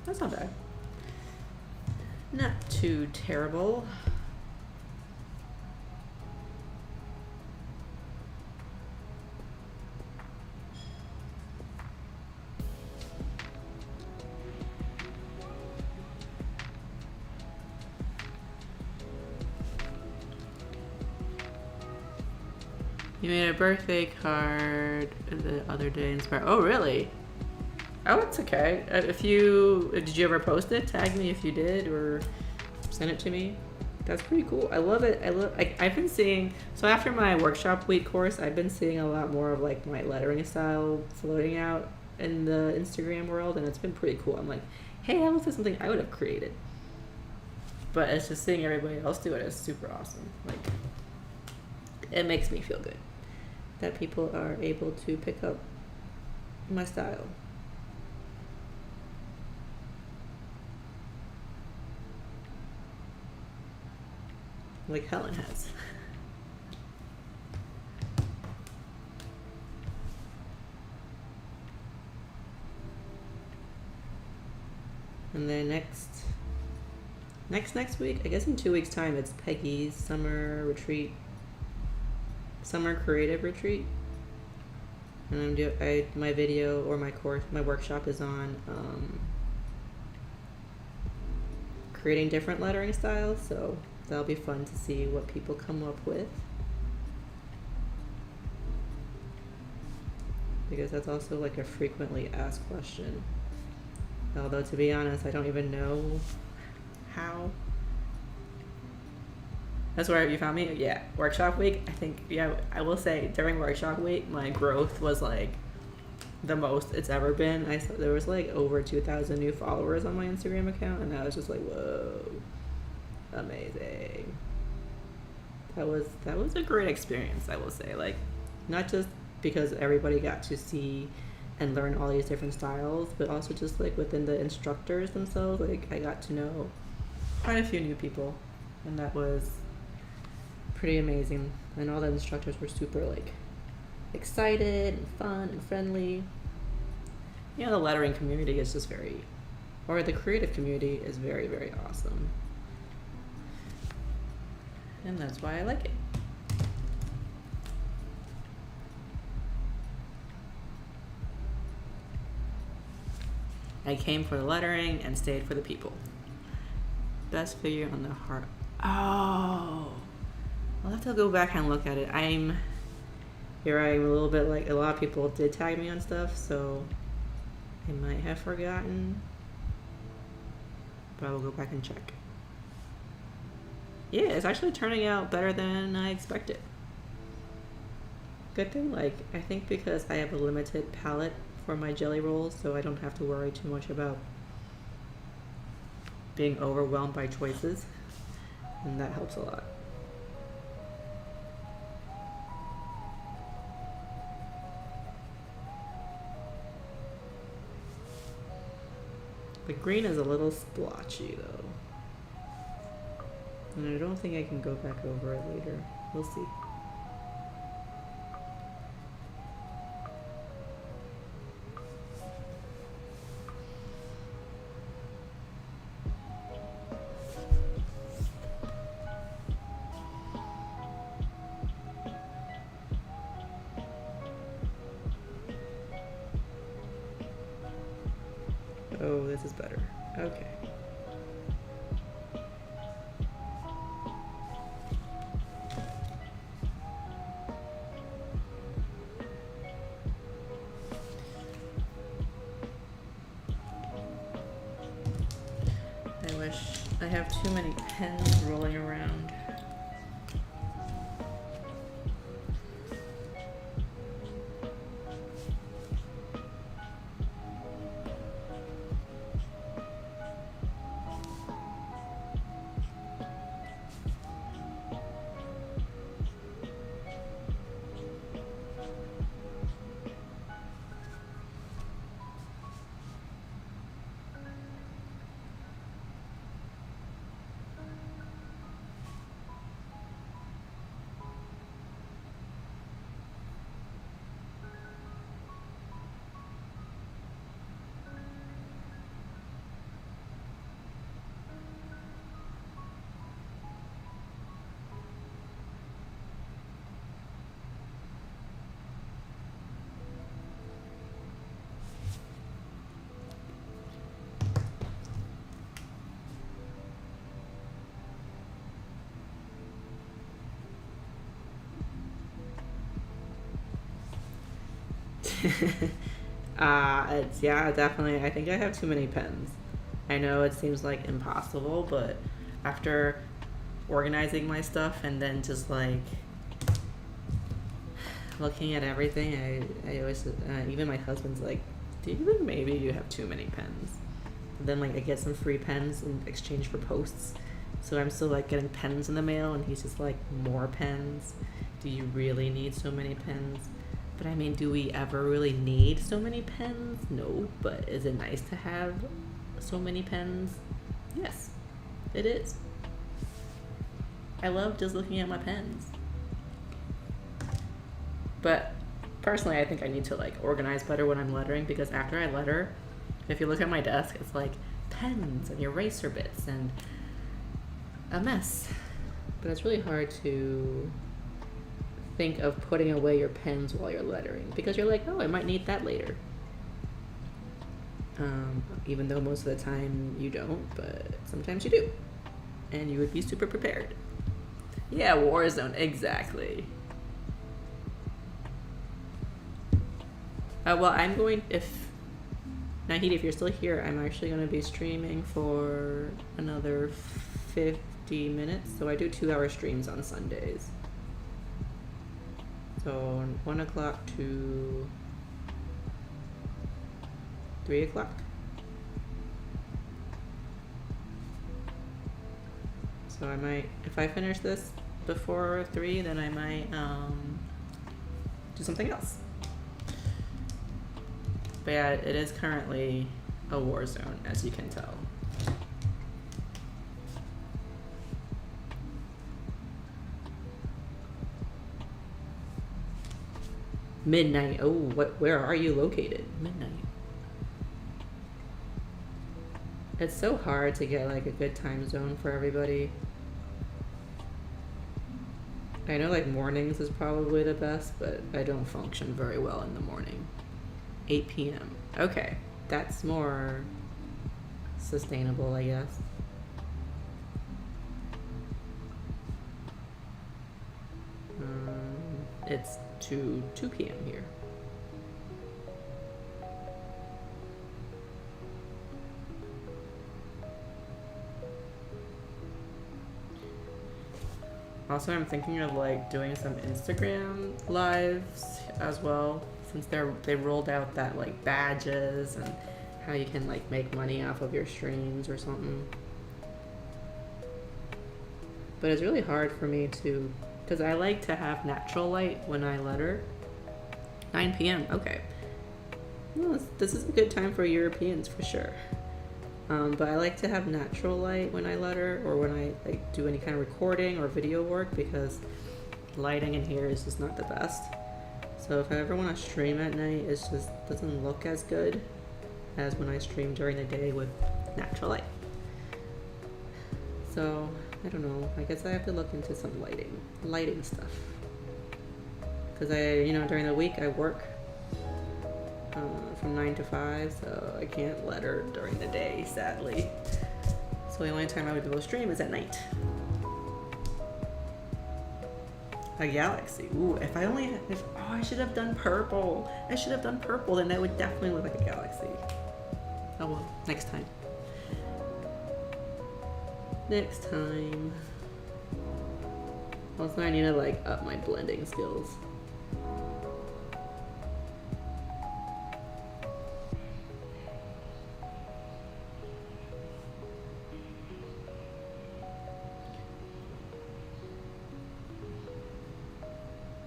That's not bad. Not too terrible. You made a birthday card the other day. Inspired. Oh, really? Oh, it's okay. If you did you ever post it? Tag me if you did, or send it to me. That's pretty cool. I love it. I've been seeing. So after my workshop week course, I've been seeing a lot more of like my lettering style floating out in the Instagram world, and it's been pretty cool. I'm like, hey, that looks like something I would have created. But it's just seeing everybody else do it is super awesome. Like, it makes me feel good that people are able to pick up my style. Like Helen has. And then next week, I guess in 2 weeks' time, it's Peggy's summer creative retreat. And my video or my course, my workshop is on creating different lettering styles. So that'll be fun to see what people come up with. Because that's also like a frequently asked question. Although, to be honest, I don't even know how. That's where you found me? Yeah. Workshop week, I think, yeah, I will say during workshop week, my growth was like the most it's ever been. There was like over 2,000 new followers on my Instagram account, and I was just like, whoa, amazing. That was a great experience, I will say. Like, not just because everybody got to see and learn all these different styles, but also just like within the instructors themselves, like I got to know quite a few new people, and that was pretty amazing. And all the instructors were super like excited and fun and friendly. You know, the lettering community is just the creative community is very, very awesome. And that's why I like it. I came for the lettering and stayed for the people. Best figure on the heart. Oh, I'll have to go back and look at it. I'm a little bit like a lot of people did tag me on stuff, so I might have forgotten. But I will go back and check. Yeah, it's actually turning out better than I expected. Good thing, like, I think because I have a limited palette for my jelly rolls, so I don't have to worry too much about being overwhelmed by choices, and that helps a lot. The green is a little splotchy though, and I don't think I can go back over it later. We'll see. Oh, this is better. Okay. I wish I have too many pens rolling around. It's, yeah, definitely. I think I have too many pens. I know it seems like impossible, but after organizing my stuff and then just like looking at everything, I always, even my husband's like, do you think maybe you have too many pens? And then like I get some free pens in exchange for posts. So I'm still like getting pens in the mail, and he's just like, more pens? Do you really need so many pens? But I mean, do we ever really need so many pens? No, but is it nice to have so many pens? Yes, it is. I love just looking at my pens. But personally, I think I need to like organize better when I'm lettering, because after I letter, if you look at my desk, it's like pens and eraser bits and a mess. But it's really hard to think of putting away your pens while you're lettering, because you're like, oh, I might need that later. Even though most of the time you don't, but sometimes you do. And you would be super prepared. Yeah, Warzone, exactly. Well, I'm going, Nahid, if you're still here, I'm actually going to be streaming for another 50 minutes. So I do 2-hour streams on Sundays. So 1 o'clock to 3 o'clock. So I might, if I finish this before 3, then I might do something else. But yeah, it is currently a war zone, as you can tell. Midnight. Oh, where are you located? Midnight. It's so hard to get like a good time zone for everybody. I know like mornings is probably the best, but I don't function very well in the morning. 8 p.m. Okay, that's more sustainable, I guess. It's 2 p.m. here. Also, I'm thinking of like doing some Instagram lives as well, since they rolled out that like badges and how you can like make money off of your streams or something. But it's really hard for me to, because I like to have natural light when I letter. 9 p.m. Okay. Well, this is a good time for Europeans for sure. But I like to have natural light when I letter, or when I like do any kind of recording or video work, because lighting in here is just not the best. So if I ever want to stream at night, it just doesn't look as good as when I stream during the day with natural light. So I don't know. I guess I have to look into some lighting stuff. Because during the week I work from 9 to 5, so I can't letter during the day, sadly. So the only time I would be able to stream is at night. A galaxy. Ooh, I should have done purple. I should have done purple, then that would definitely look like a galaxy. Oh well, next time. Next time. Also, I need to like up my blending skills.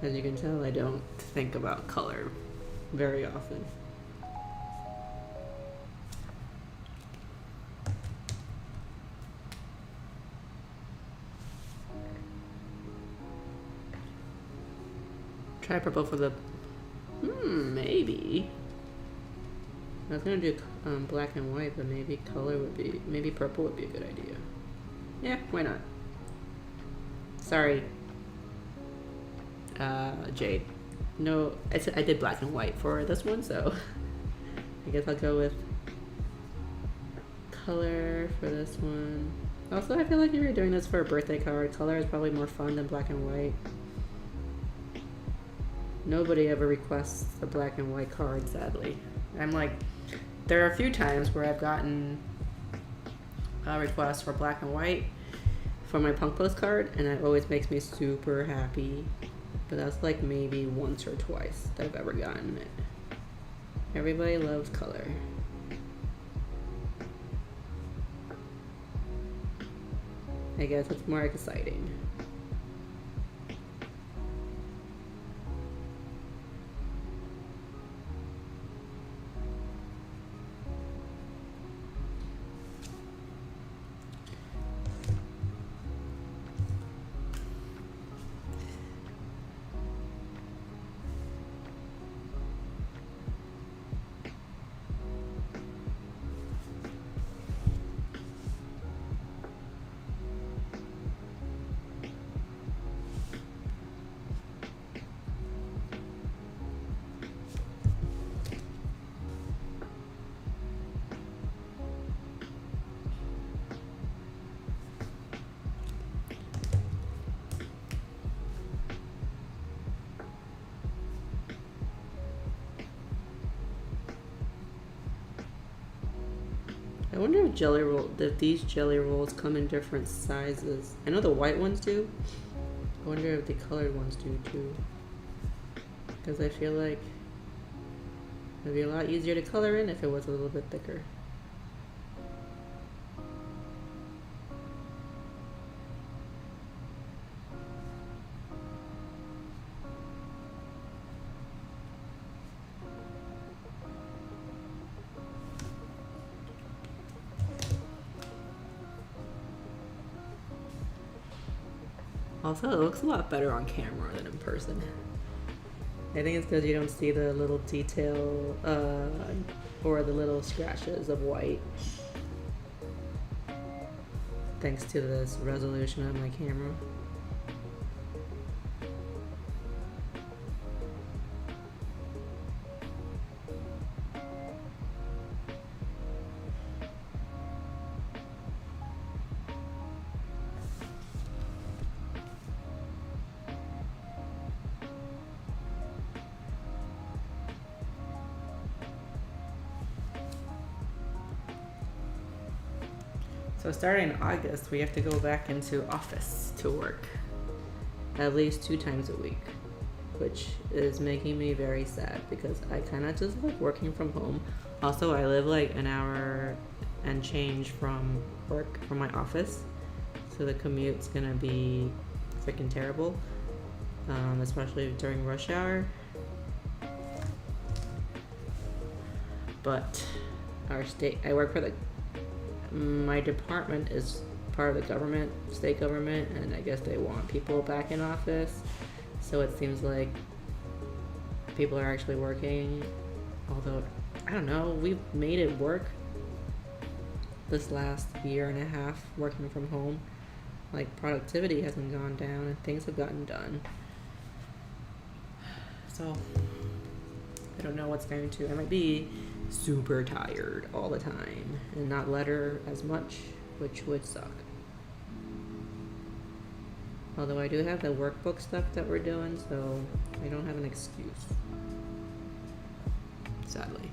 As you can tell, I don't think about color very often. Try purple for the... maybe. I was gonna do black and white, but maybe maybe purple would be a good idea. Yeah, why not? Sorry. Jade. No, I did black and white for this one, so I guess I'll go with color for this one. Also, I feel like if you're doing this for a birthday card, color is probably more fun than black and white. nobody ever requests a black and white card, sadly. I'm like, there are a few times where I've gotten a request for black and white for my punk postcard, and it always makes me super happy. But that's like maybe once or twice that I've ever gotten it. Everybody loves color. I guess it's more exciting. I wonder if these jelly rolls come in different sizes. I know the white ones do. I wonder if the colored ones do too. Because I feel like it'd be a lot easier to color in if it was a little bit thicker. Also, it looks a lot better on camera than in person. I think it's because you don't see the little detail or the little scratches of white. Thanks to this resolution of my camera. So starting in August, we have to go back into office to work at least 2 times a week, which is making me very sad because I kind of just like working from home. Also, I live like an hour and change from work, from my office, so the commute's gonna be freaking terrible, especially during rush hour. But I work for my department is part of the government, state government, and I guess they want people back in office. So it seems like people are actually working, although, I don't know, we've made it work this last year and a half working from home. Like, productivity hasn't gone down and things have gotten done. So, I don't know what's going to, I might be super tired all the time and not letter as much, which would suck. Although I do have the workbook stuff that we're doing, so I don't have an excuse. Sadly.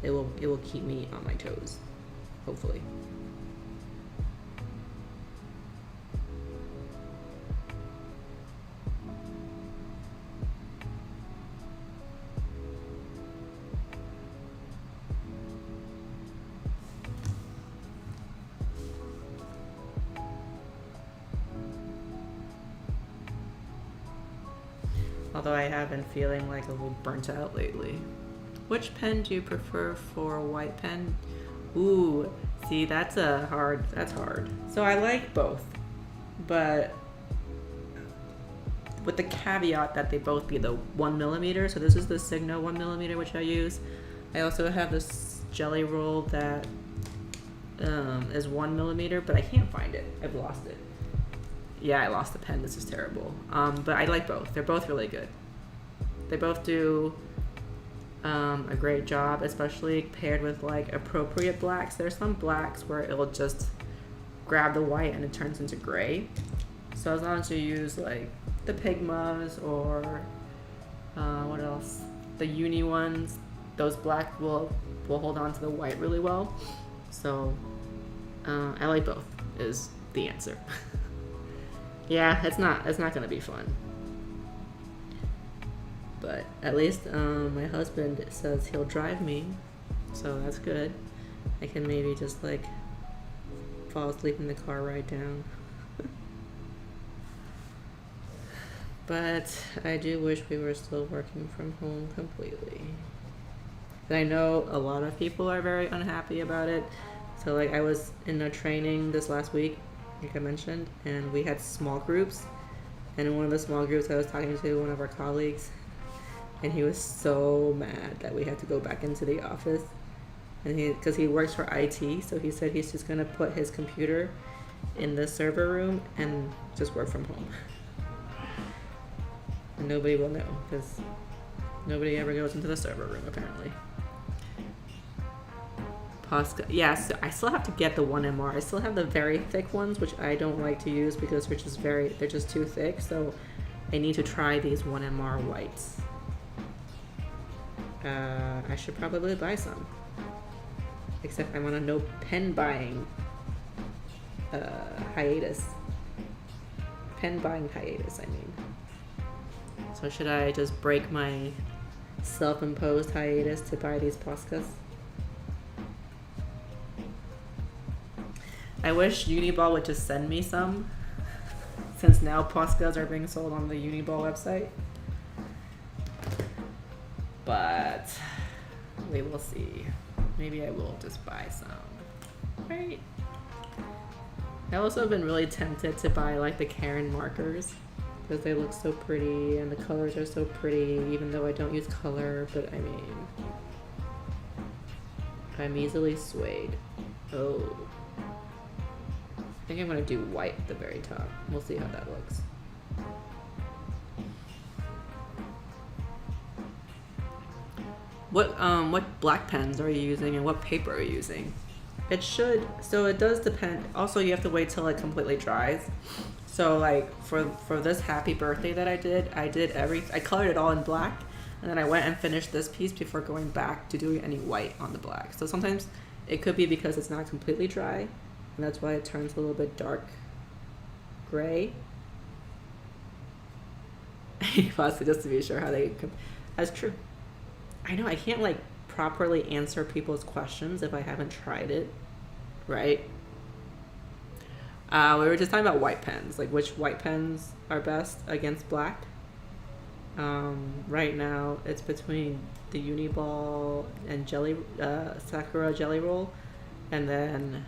It will keep me on my toes, hopefully. Although I have been feeling like a little burnt out lately. Which pen do you prefer for white pen? Ooh, see, that's hard. So I like both, but with the caveat that they both be the 1mm. So this is the Signo 1mm, which I use. I also have this jelly roll that is 1mm, but I can't find it. I've lost it. Yeah, I lost the pen. This is terrible. But I like both. They're both really good. They both do a great job, especially paired with like appropriate blacks. There's some blacks where it'll just grab the white and it turns into gray. So as long as you use like the Pigmas or What else? The uni ones, those black will hold on to the white really well. So I like both is the answer. Yeah, it's not gonna be fun. But at least my husband says he'll drive me, so that's good. I can maybe just like fall asleep in the car right down. But I do wish we were still working from home completely. And I know a lot of people are very unhappy about it. So like I was in a training this last week, like I mentioned, and we had small groups. And in one of the small groups I was talking to one of our colleagues, and he was so mad that we had to go back into the office. And because he works for IT, so he said he's just gonna put his computer in the server room and just work from home. And nobody will know because nobody ever goes into the server room apparently. Posca, yes, I still have to get the 1MR. I still have the very thick ones, which I don't like to use because they're just too thick. So I need to try these 1MR whites. I should probably buy some. Except I'm on a no pen buying hiatus. Pen buying hiatus, I mean. So should I just break my self-imposed hiatus to buy these Poscas? I wish Uniball would just send me some, since now Poscas are being sold on the Uniball website. But we will see. Maybe I will just buy some. Right? I also have been really tempted to buy like the Karen markers because they look so pretty and the colors are so pretty, even though I don't use color. But I mean, I'm easily swayed. Oh. I think I'm gonna do white at the very top. We'll see how that looks. What black pens are you using and what paper are you using? It does depend. Also, you have to wait till it completely dries. So like for this happy birthday that I colored it all in black, and then I went and finished this piece before going back to doing any white on the black. So sometimes it could be because it's not completely dry, and that's why it turns a little bit dark gray. Just to be sure how they. That's true. I know I can't like properly answer people's questions if I haven't tried it, right? We were just talking about white pens, like which white pens are best against black. Right now it's between the Uniball and Sakura Jelly Roll, and then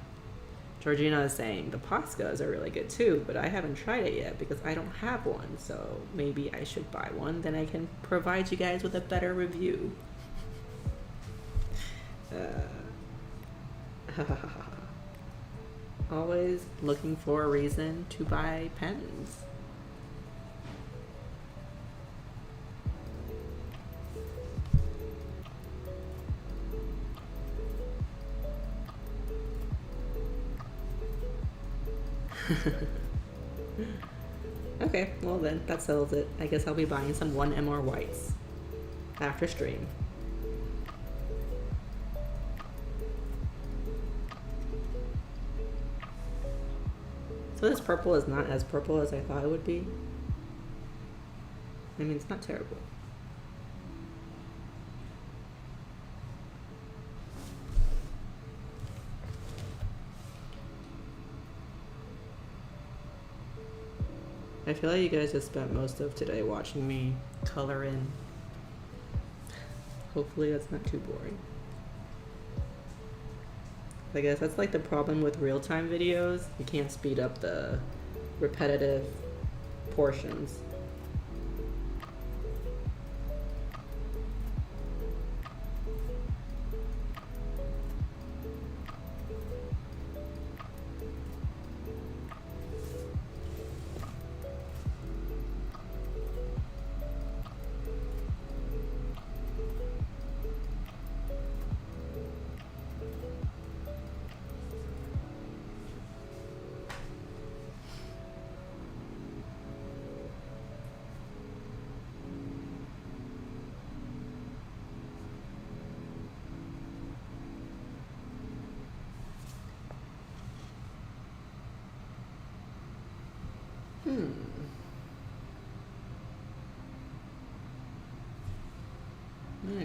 Georgina is saying the Poscas are really good too, but I haven't tried it yet because I don't have one, so maybe I should buy one, then I can provide you guys with a better review. Always looking for a reason to buy pens. Okay, well then, that settles it. I guess I'll be buying some 1MR whites after stream. So this purple is not as purple as I thought it would be. I mean, it's not terrible. I feel like you guys just spent most of today watching me color in. Hopefully that's not too boring. I guess that's like the problem with real-time videos. You can't speed up the repetitive portions.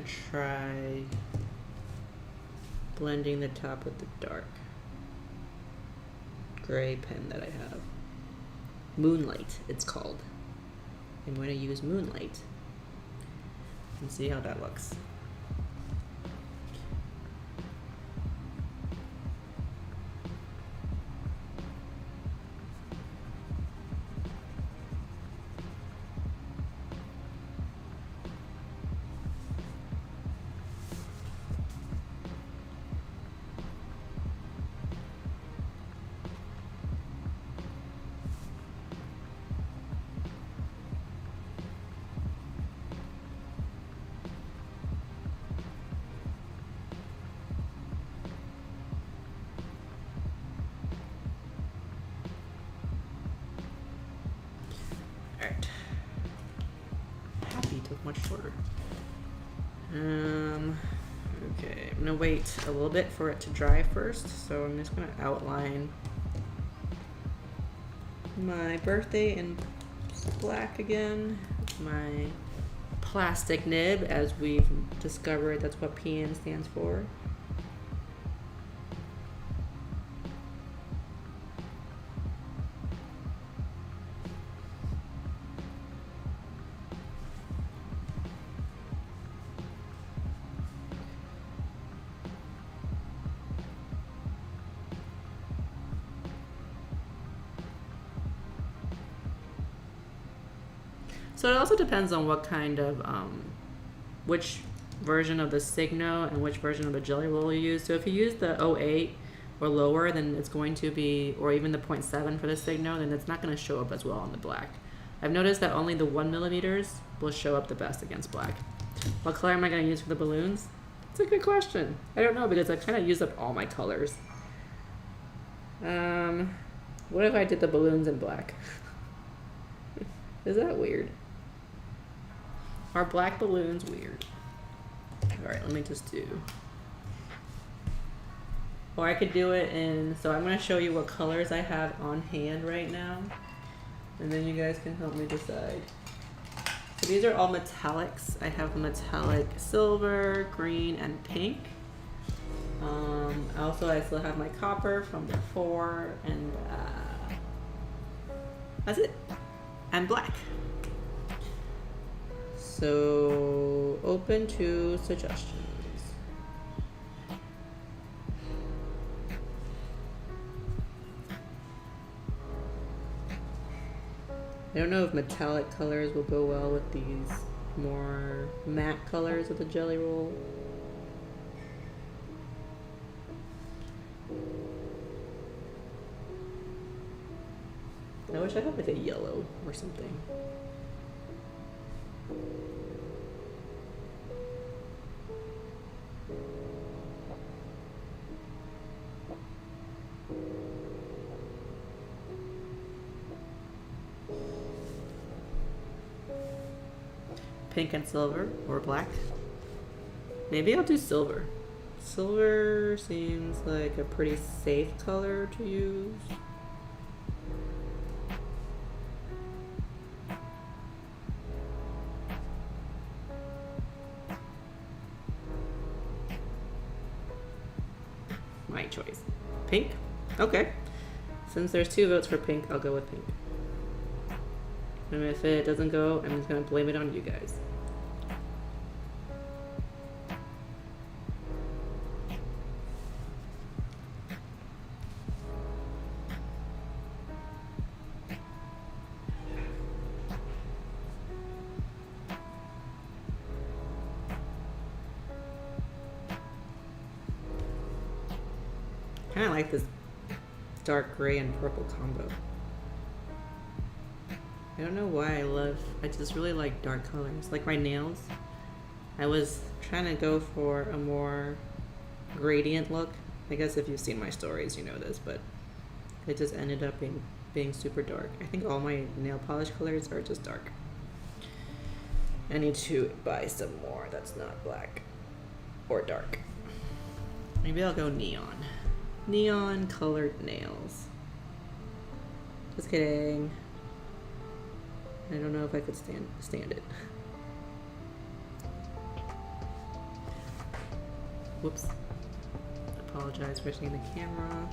try blending the top with the dark gray pen that I have. Moonlight, it's called. I'm going to use Moonlight and see how that looks. Alright. Happy took much shorter. Okay, I'm gonna wait a little bit for it to dry first, so I'm just gonna outline my birthday in black again. My plastic nib, as we've discovered that's what PN stands for. So it also depends on what kind of, which version of the Signo and which version of the Jelly Roll you use. So if you use the 08 or lower, then it's going to be, or even the 0.7 for the Signo, then it's not going to show up as well on the black. I've noticed that only the 1mm will show up the best against black. What color am I going to use for the balloons? It's a good question. I don't know, because I kind of used up all my colors. What if I did the balloons in black? Is that weird? Are black balloons weird? Alright, let me just do. Or I could do it in, so I'm going to show you what colors I have on hand right now. And then you guys can help me decide. So these are all metallics. I have metallic silver, green, and pink. Also, I still have my copper from before, and that's it. And black. So, open to suggestions. I don't know if metallic colors will go well with these more matte colors of the Jelly Roll. I wish I had like a yellow or something. Pink and silver or black. Maybe I'll do silver. Silver seems like a pretty safe color to use. My choice. Pink? Okay. Since there's 2 votes for pink, I'll go with pink. And if it doesn't go, I'm just gonna blame it on you guys. I kind of like this dark gray and purple combo. I don't know why I just really like dark colors. Like my nails, I was trying to go for a more gradient look. I guess if you've seen my stories, you know this, but it just ended up being super dark. I think all my nail polish colors are just dark. I need to buy some more that's not black or dark. Maybe I'll go neon. Neon colored nails. Just kidding. I don't know if I could stand it. Whoops. Apologize for seeing the camera.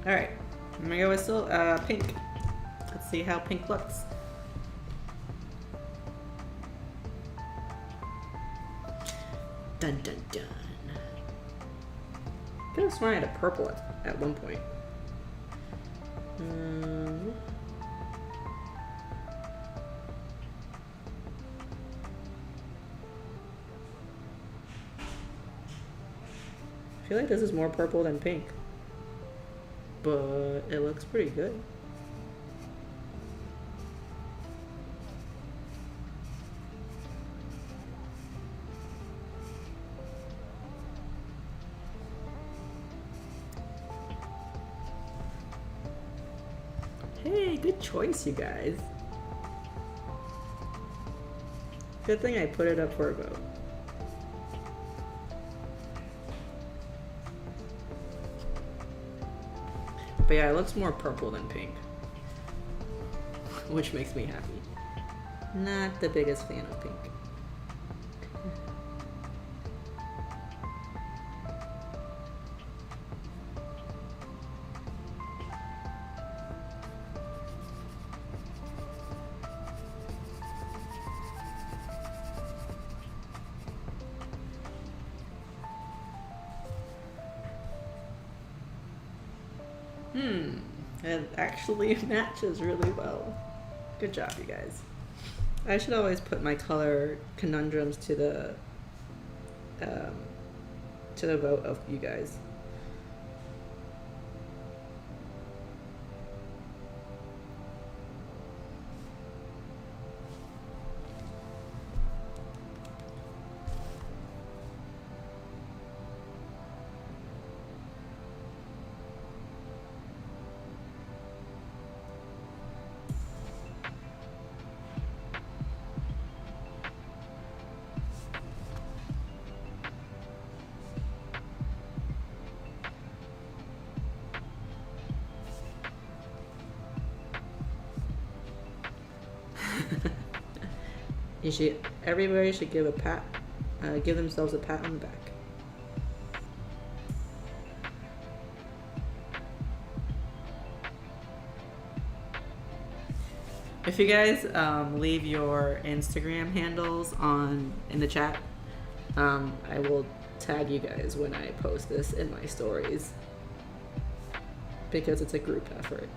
Alright, I'm gonna go with still pink. Let's see how pink looks. Dun dun dun. I could have sworn I had a purple at one point. I feel like this is more purple than pink, but it looks pretty good. Hey, good choice, you guys. Good thing I put it up for a vote. But yeah, it looks more purple than pink, which makes me happy. Not the biggest fan of pink. It actually matches really well. Good job, you guys. I should always put my color conundrums to the vote of you guys. Everybody should give themselves a pat on the back. If you guys leave your Instagram handles in the chat, I will tag you guys when I post this in my stories, because it's a group effort.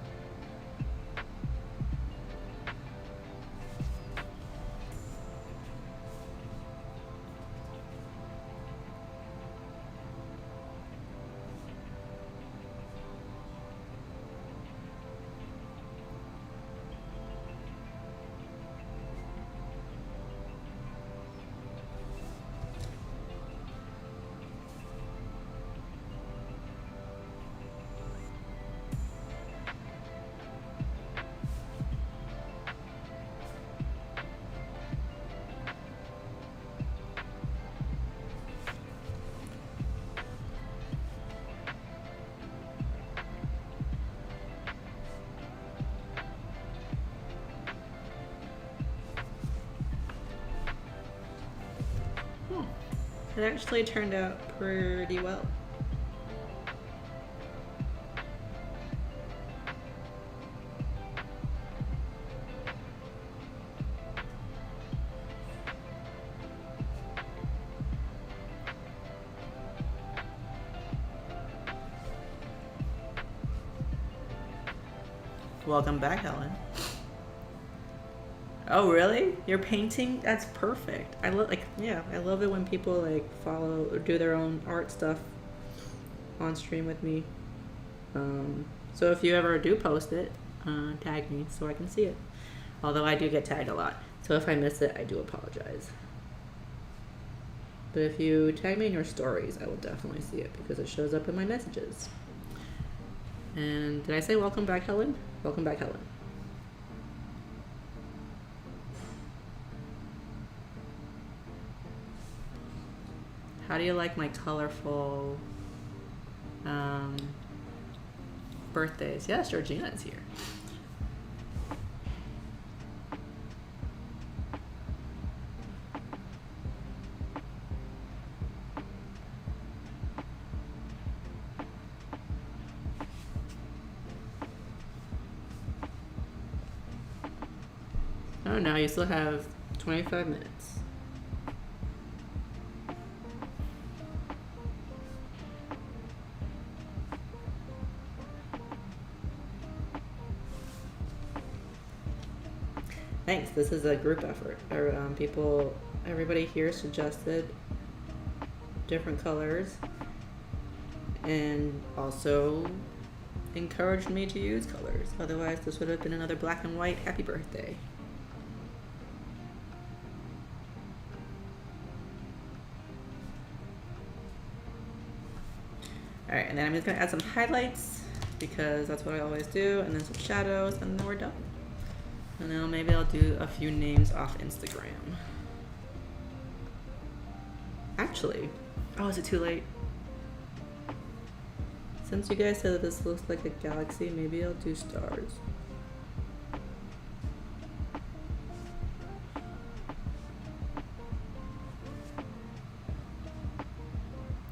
It actually turned out pretty well. Welcome back, Helen. Oh, really? You're painting? That's perfect. I love it when people follow or do their own art stuff on stream with me. So if you ever do post it, tag me so I can see it. Although I do get tagged a lot, so if I miss it, I do apologize. But if you tag me in your stories, I will definitely see it because it shows up in my messages. And did I say welcome back, Helen? Welcome back, Helen. How do you like my colorful birthdays. Yes, Georgina is here. Oh no, you still have 25 minutes. Thanks, this is a group effort. Everybody here suggested different colors and also encouraged me to use colors. Otherwise, this would have been another black and white happy birthday. Alright, and then I'm just going to add some highlights because that's what I always do, and then some shadows, and then we're done. And now maybe I'll do a few names off Instagram. Actually, oh, is it too late? Since you guys said that this looks like a galaxy, maybe I'll do stars.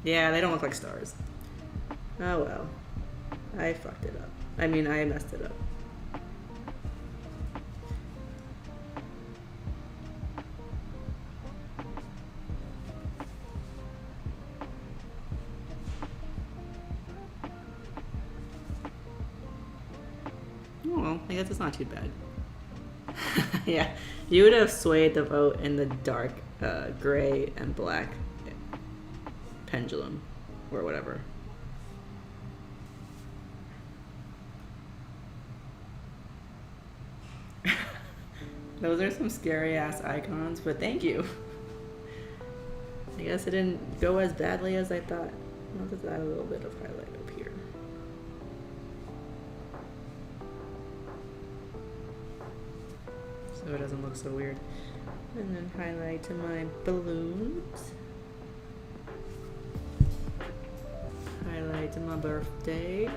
Yeah, they don't look like stars. Oh well. I fucked it up. I mean, I messed it up. Oh well, I guess it's not too bad. Yeah, you would have swayed the vote in the dark gray and black pendulum or whatever. Those are some scary ass icons, but thank you. I guess it didn't go as badly as I thought. I'll just add a little bit of highlight up here. So it doesn't look so weird. And then highlight to my balloons. Highlight to my birthday.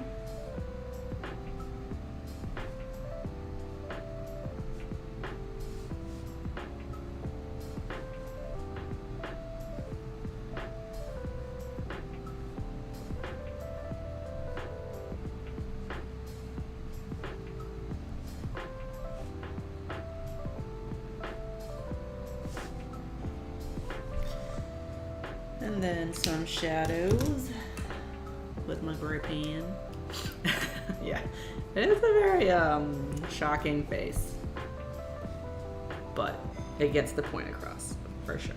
And then some shadows with my gray pen. Yeah, it is a very shocking face, but it gets the point across for sure.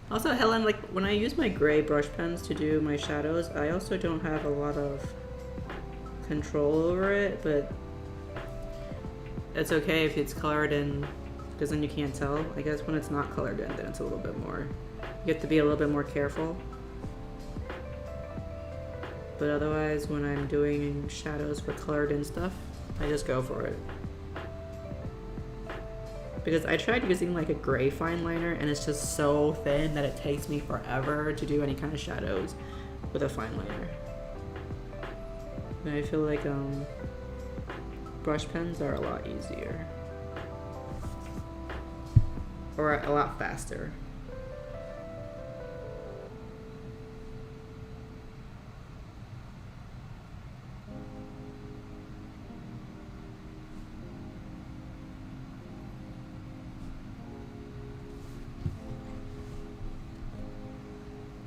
Also, Helen, like when I use my gray brush pens to do my shadows, I also don't have a lot of control over it, but it's okay if it's colored in, because then you can't tell. I guess when it's not colored in, then it's a little bit more, you have to be a little bit more careful. But otherwise, when I'm doing shadows for colored in stuff, I just go for it. Because I tried using like a gray fine liner and it's just so thin that it takes me forever to do any kind of shadows with a fine liner. And I feel like brush pens are a lot easier. Or a lot faster.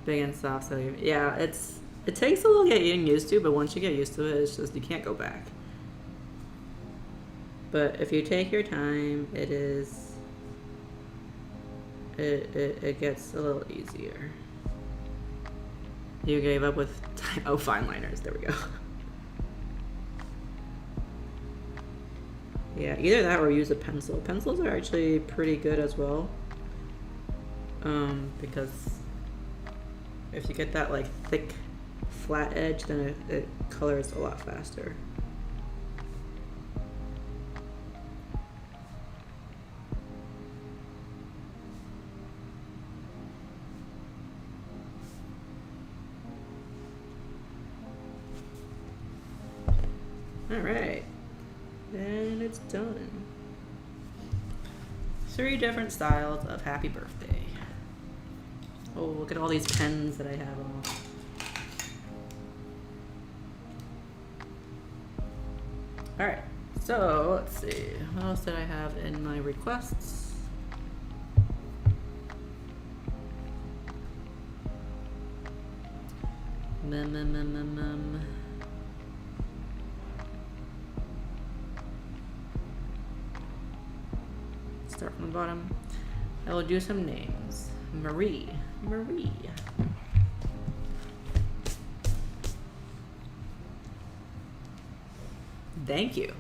Big and soft, so yeah, it takes a little getting used to, but once you get used to it, it's just you can't go back. But if you take your time, it gets a little easier. You gave up with fine liners. There we go. Yeah, either that or use a pencil. Pencils are actually pretty good as well, because If you get that like thick flat edge, then it colors a lot faster. Alright, then it's done. 3 different styles of happy birthday. Oh, look at all these pens that I have on. Alright, so let's see. What else did I have in my requests? Start from the bottom. I will do some names. Marie. Thank you.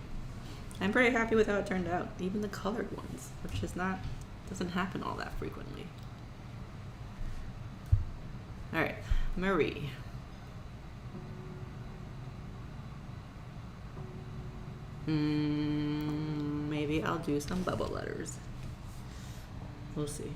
I'm very happy with how it turned out. Even the colored ones, which doesn't happen all that frequently. All right, Marie. Maybe I'll do some bubble letters. We'll see.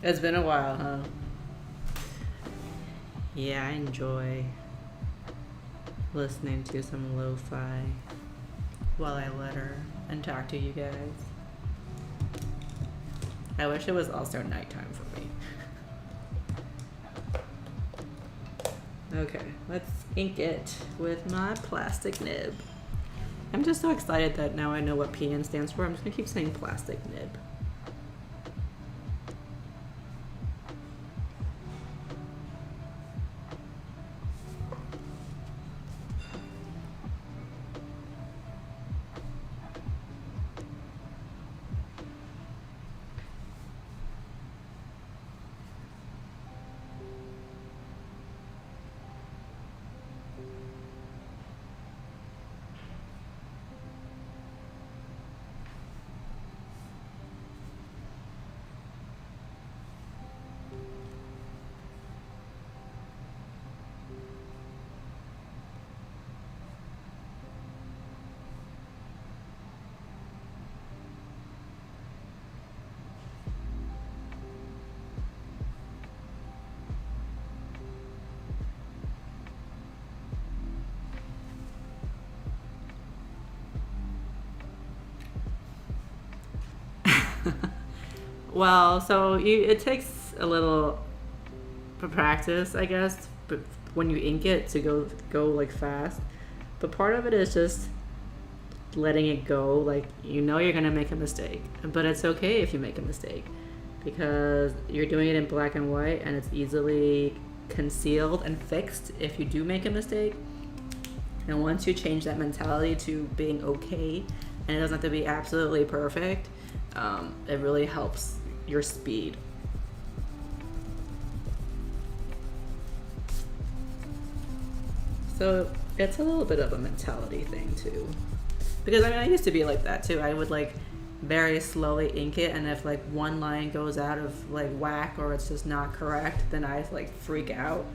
It's been a while, huh? Yeah, I enjoy listening to some lo-fi while I letter and talk to you guys. I wish it was also nighttime for me. Okay, let's ink it with my plastic nib. I'm just so excited that now I know what PN stands for. I'm just gonna keep saying plastic nib. Well, so it takes a little practice, I guess, but when you ink it to go like fast. But part of it is just letting it go. Like, you know you're gonna make a mistake, but it's okay if you make a mistake because you're doing it in black and white, and it's easily concealed and fixed if you do make a mistake. And once you change that mentality to being okay, and it doesn't have to be absolutely perfect, it really helps your speed. So it's a little bit of a mentality thing too. Because I mean, I used to be like that too. I would like very slowly ink it, and if like one line goes out of like whack or it's just not correct, then I like freak out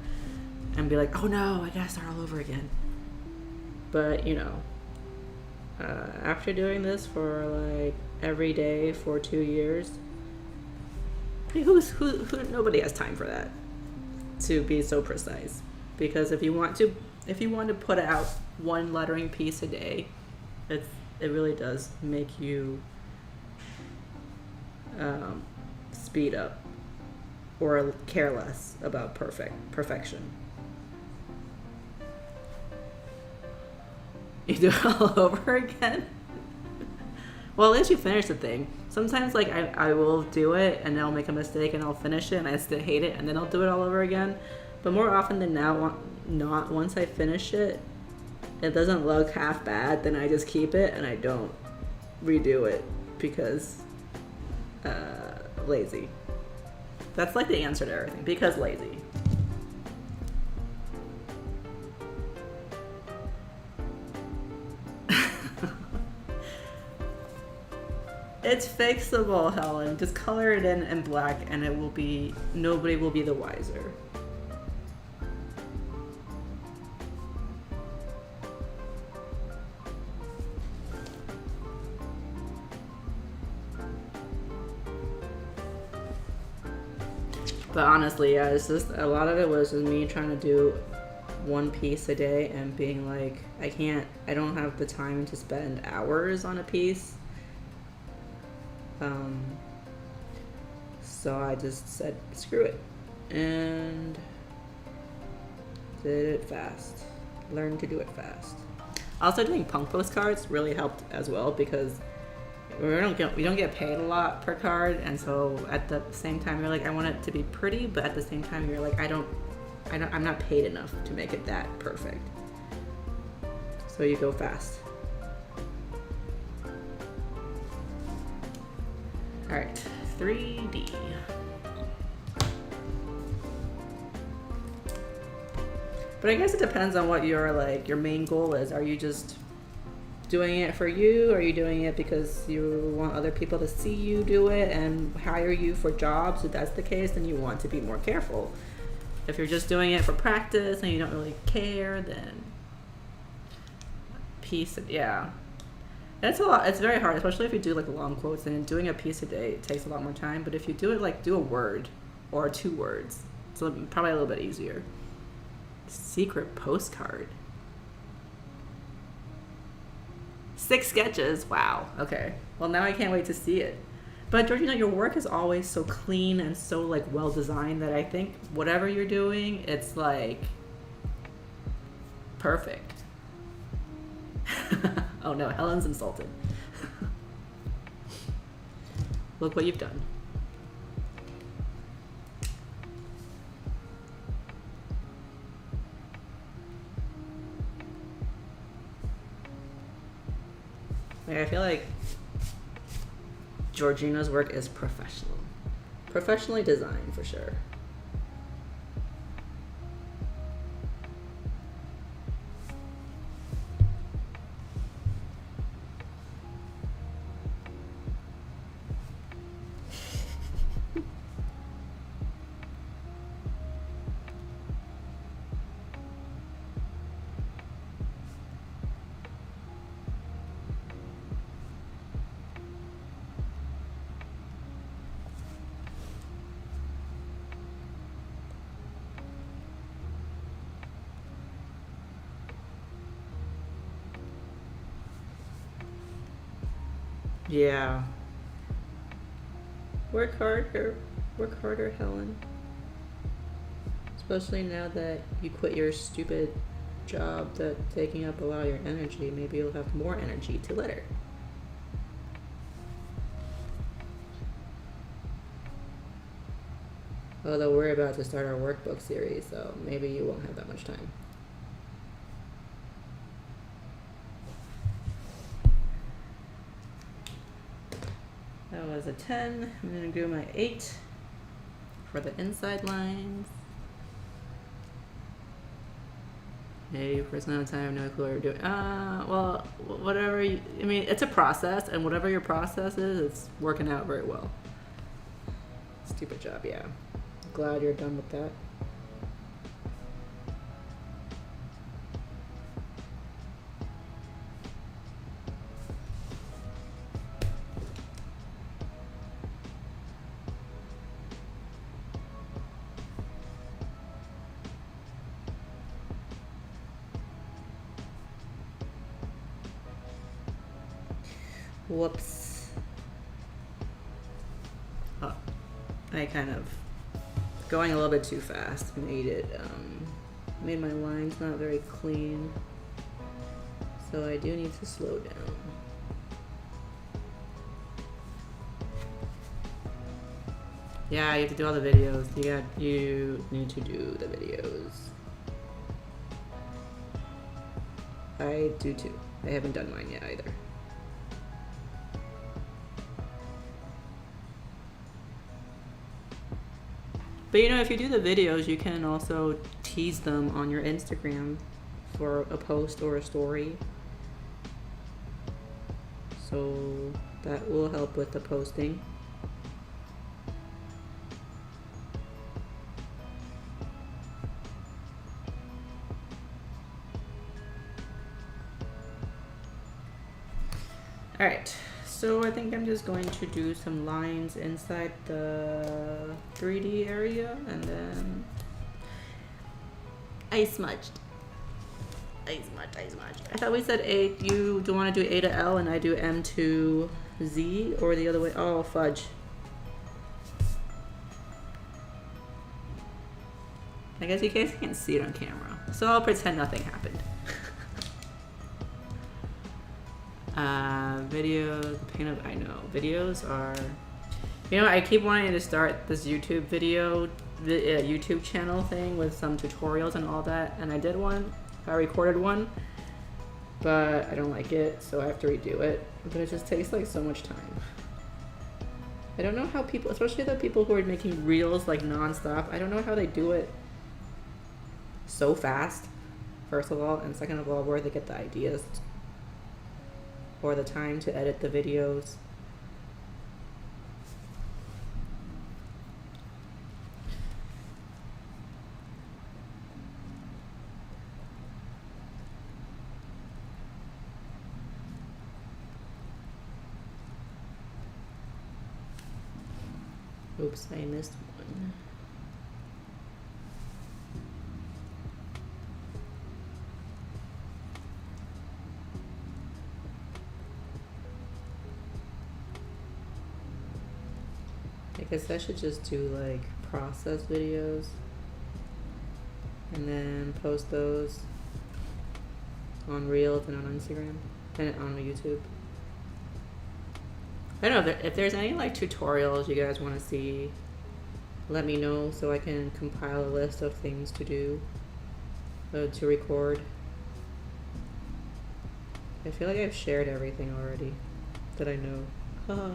and be like, oh no, I gotta start all over again. But you know, after doing this for like every day for 2 years, I mean, who nobody has time for that, to be so precise. Because if you want to put out one lettering piece a day, it really does make you speed up or care less about perfection. You do it all over again? Well, at least you finish the thing. Sometimes like I will do it and I'll make a mistake and I'll finish it and I still hate it and then I'll do it all over again. But more often than not, once I finish it, it doesn't look half bad, then I just keep it and I don't redo it because lazy. That's like the answer to everything, because lazy. It's fixable, Helen. Just color it in black and it will be, nobody will be the wiser. But honestly, yeah, it's just a lot of it was just me trying to do one piece a day and being like, I don't have the time to spend hours on a piece. So I just said, screw it, and did it fast. Learned to do it fast. Also, doing punk postcards really helped as well, because we don't get paid a lot per card, and so at the same time you're like, I want it to be pretty, but at the same time you're like, I'm not paid enough to make it that perfect. So you go fast. All right, 3D. But I guess it depends on what your main goal is. Are you just doing it for you? Are you doing it because you want other people to see you do it and hire you for jobs? If that's the case, then you want to be more careful. If you're just doing it for practice and you don't really care, then yeah. It's a lot. It's very hard, especially if you do like long quotes, and doing a piece a day, it takes a lot more time. But if you do it like do a word or 2 words, it's probably a little bit easier. Secret postcard. 6 sketches. Wow. Okay. Well, now I can't wait to see it. But Georgina, your work is always so clean and so like well designed that I think whatever you're doing, it's like perfect. Oh no, Helen's insulted. Look what you've done. Like, I feel like Georgina's work is professional. Professionally designed, for sure. Yeah. Work harder, Helen. Especially now that you quit your stupid job that's taking up a lot of your energy. Maybe you'll have more energy to letter. Although we're about to start our workbook series, so maybe you won't have that much time. That was a 10. I'm going to do my 8 for the inside lines. 80% of the time, no clue what you're doing. Well, whatever you, I mean, it's a process, and whatever your process is, it's working out very well. Stupid job, yeah. Glad you're done with that. Whoops. Oh, I kind of going a little bit too fast made my lines not very clean, so I do need to slow down. Yeah, you have to do all the videos. You need to do the videos. I do too. I haven't done mine yet either. But you know, if you do the videos, you can also tease them on your Instagram for a post or a story. So that will help with the posting. All right. So I think I'm just going to do some lines inside the 3D area, and then I smudged. I smudged. I thought we said A. You do want to do A to L, and I do M to Z, or the other way? Oh, fudge. I guess you guys can't see it on camera, so I'll pretend nothing happened. Videos, I know, videos are, you know, I keep wanting to start this YouTube YouTube channel thing with some tutorials and all that, and I did one, I recorded one, but I don't like it, so I have to redo it, but it just takes like so much time. I don't know how people, especially the people who are making reels like non-stop, I don't know how they do it so fast, first of all, and second of all, where they get the ideas or the time to edit the videos. Oops, I missed one. I guess I should just do like process videos and then post those on Reels and on Instagram and on YouTube. I don't know if there's any like tutorials you guys want to see, let me know so I can compile a list of things to do, to record. I feel like I've shared everything already that I know. Haha.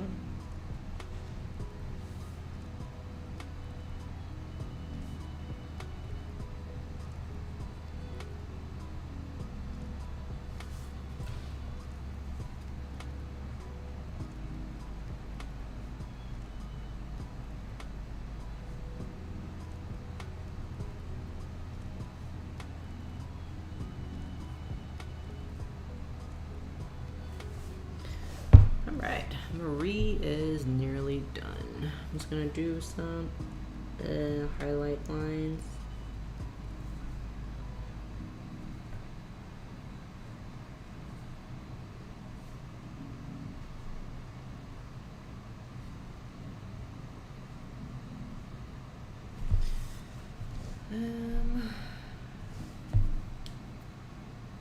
Alright, Marie is nearly done. I'm just gonna do some highlight lines.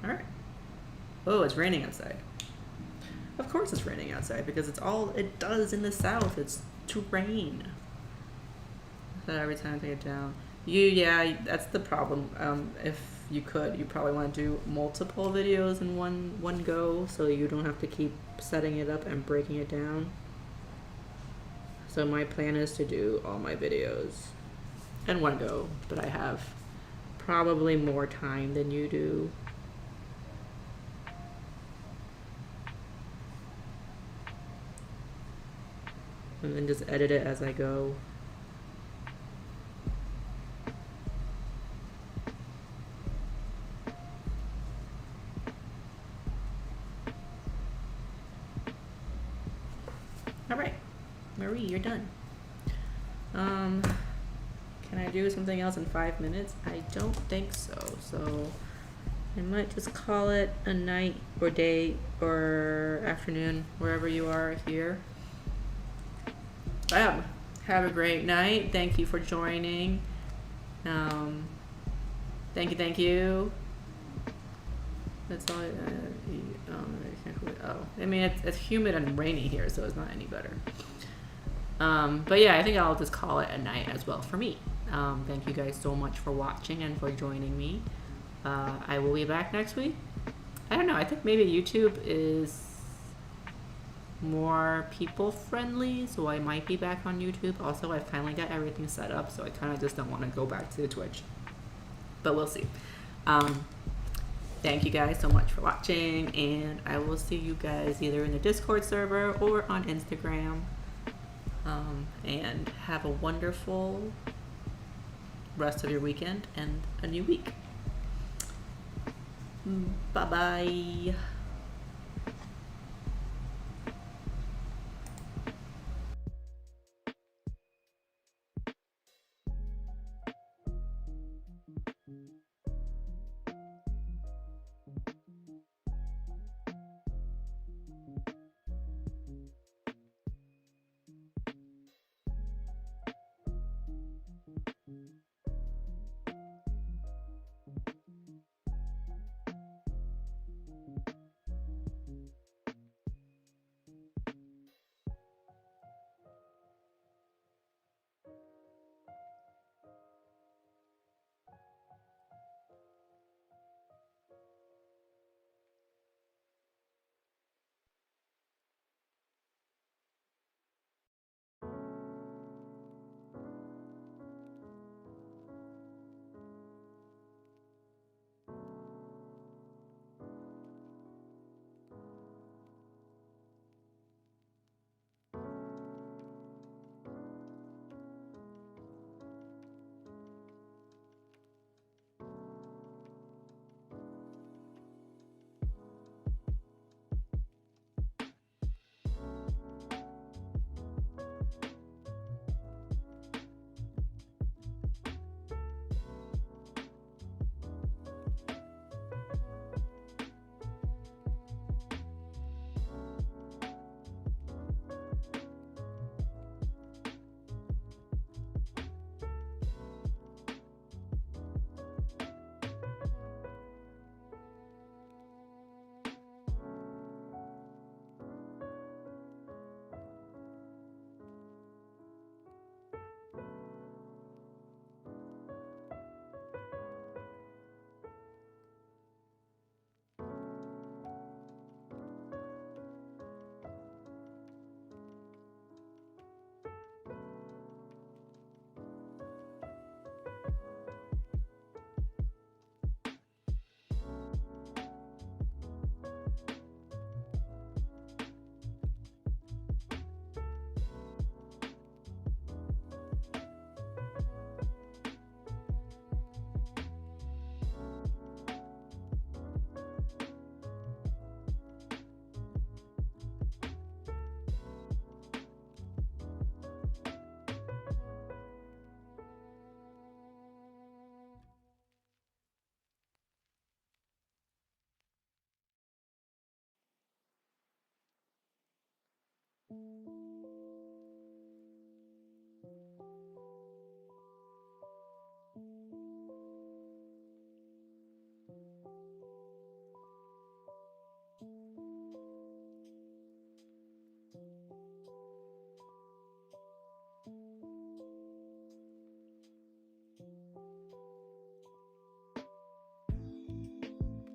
Alright. Oh, it's raining outside. Of course it's raining outside because it's all it does in the south. It's to rain. So every time I take it down. Yeah, that's the problem. If you could, you probably want to do multiple videos in one go so you don't have to keep setting it up and breaking it down. So my plan is to do all my videos in one go, but I have probably more time than you do. and then just edit it as I go. All right, Marie, you're done. Can I do something else in 5 minutes? I don't think so. So I might just call it a night or day or afternoon, wherever you are here. Have a great night. Thank you for joining. Thank you. That's all. I mean, it's humid and rainy here, so it's not any better. But yeah, I think I'll just call it a night as well for me. Thank you guys so much for watching and for joining me. I will be back next week. I don't know. I think maybe YouTube is more people friendly, so I might be back on YouTube. Also, I finally got everything set up, so I kind of just don't want to go back to Twitch. But we'll see. Thank you guys so much for watching, and I will see you guys either in the Discord server or on Instagram. And have a wonderful rest of your weekend and a new week. Bye-bye.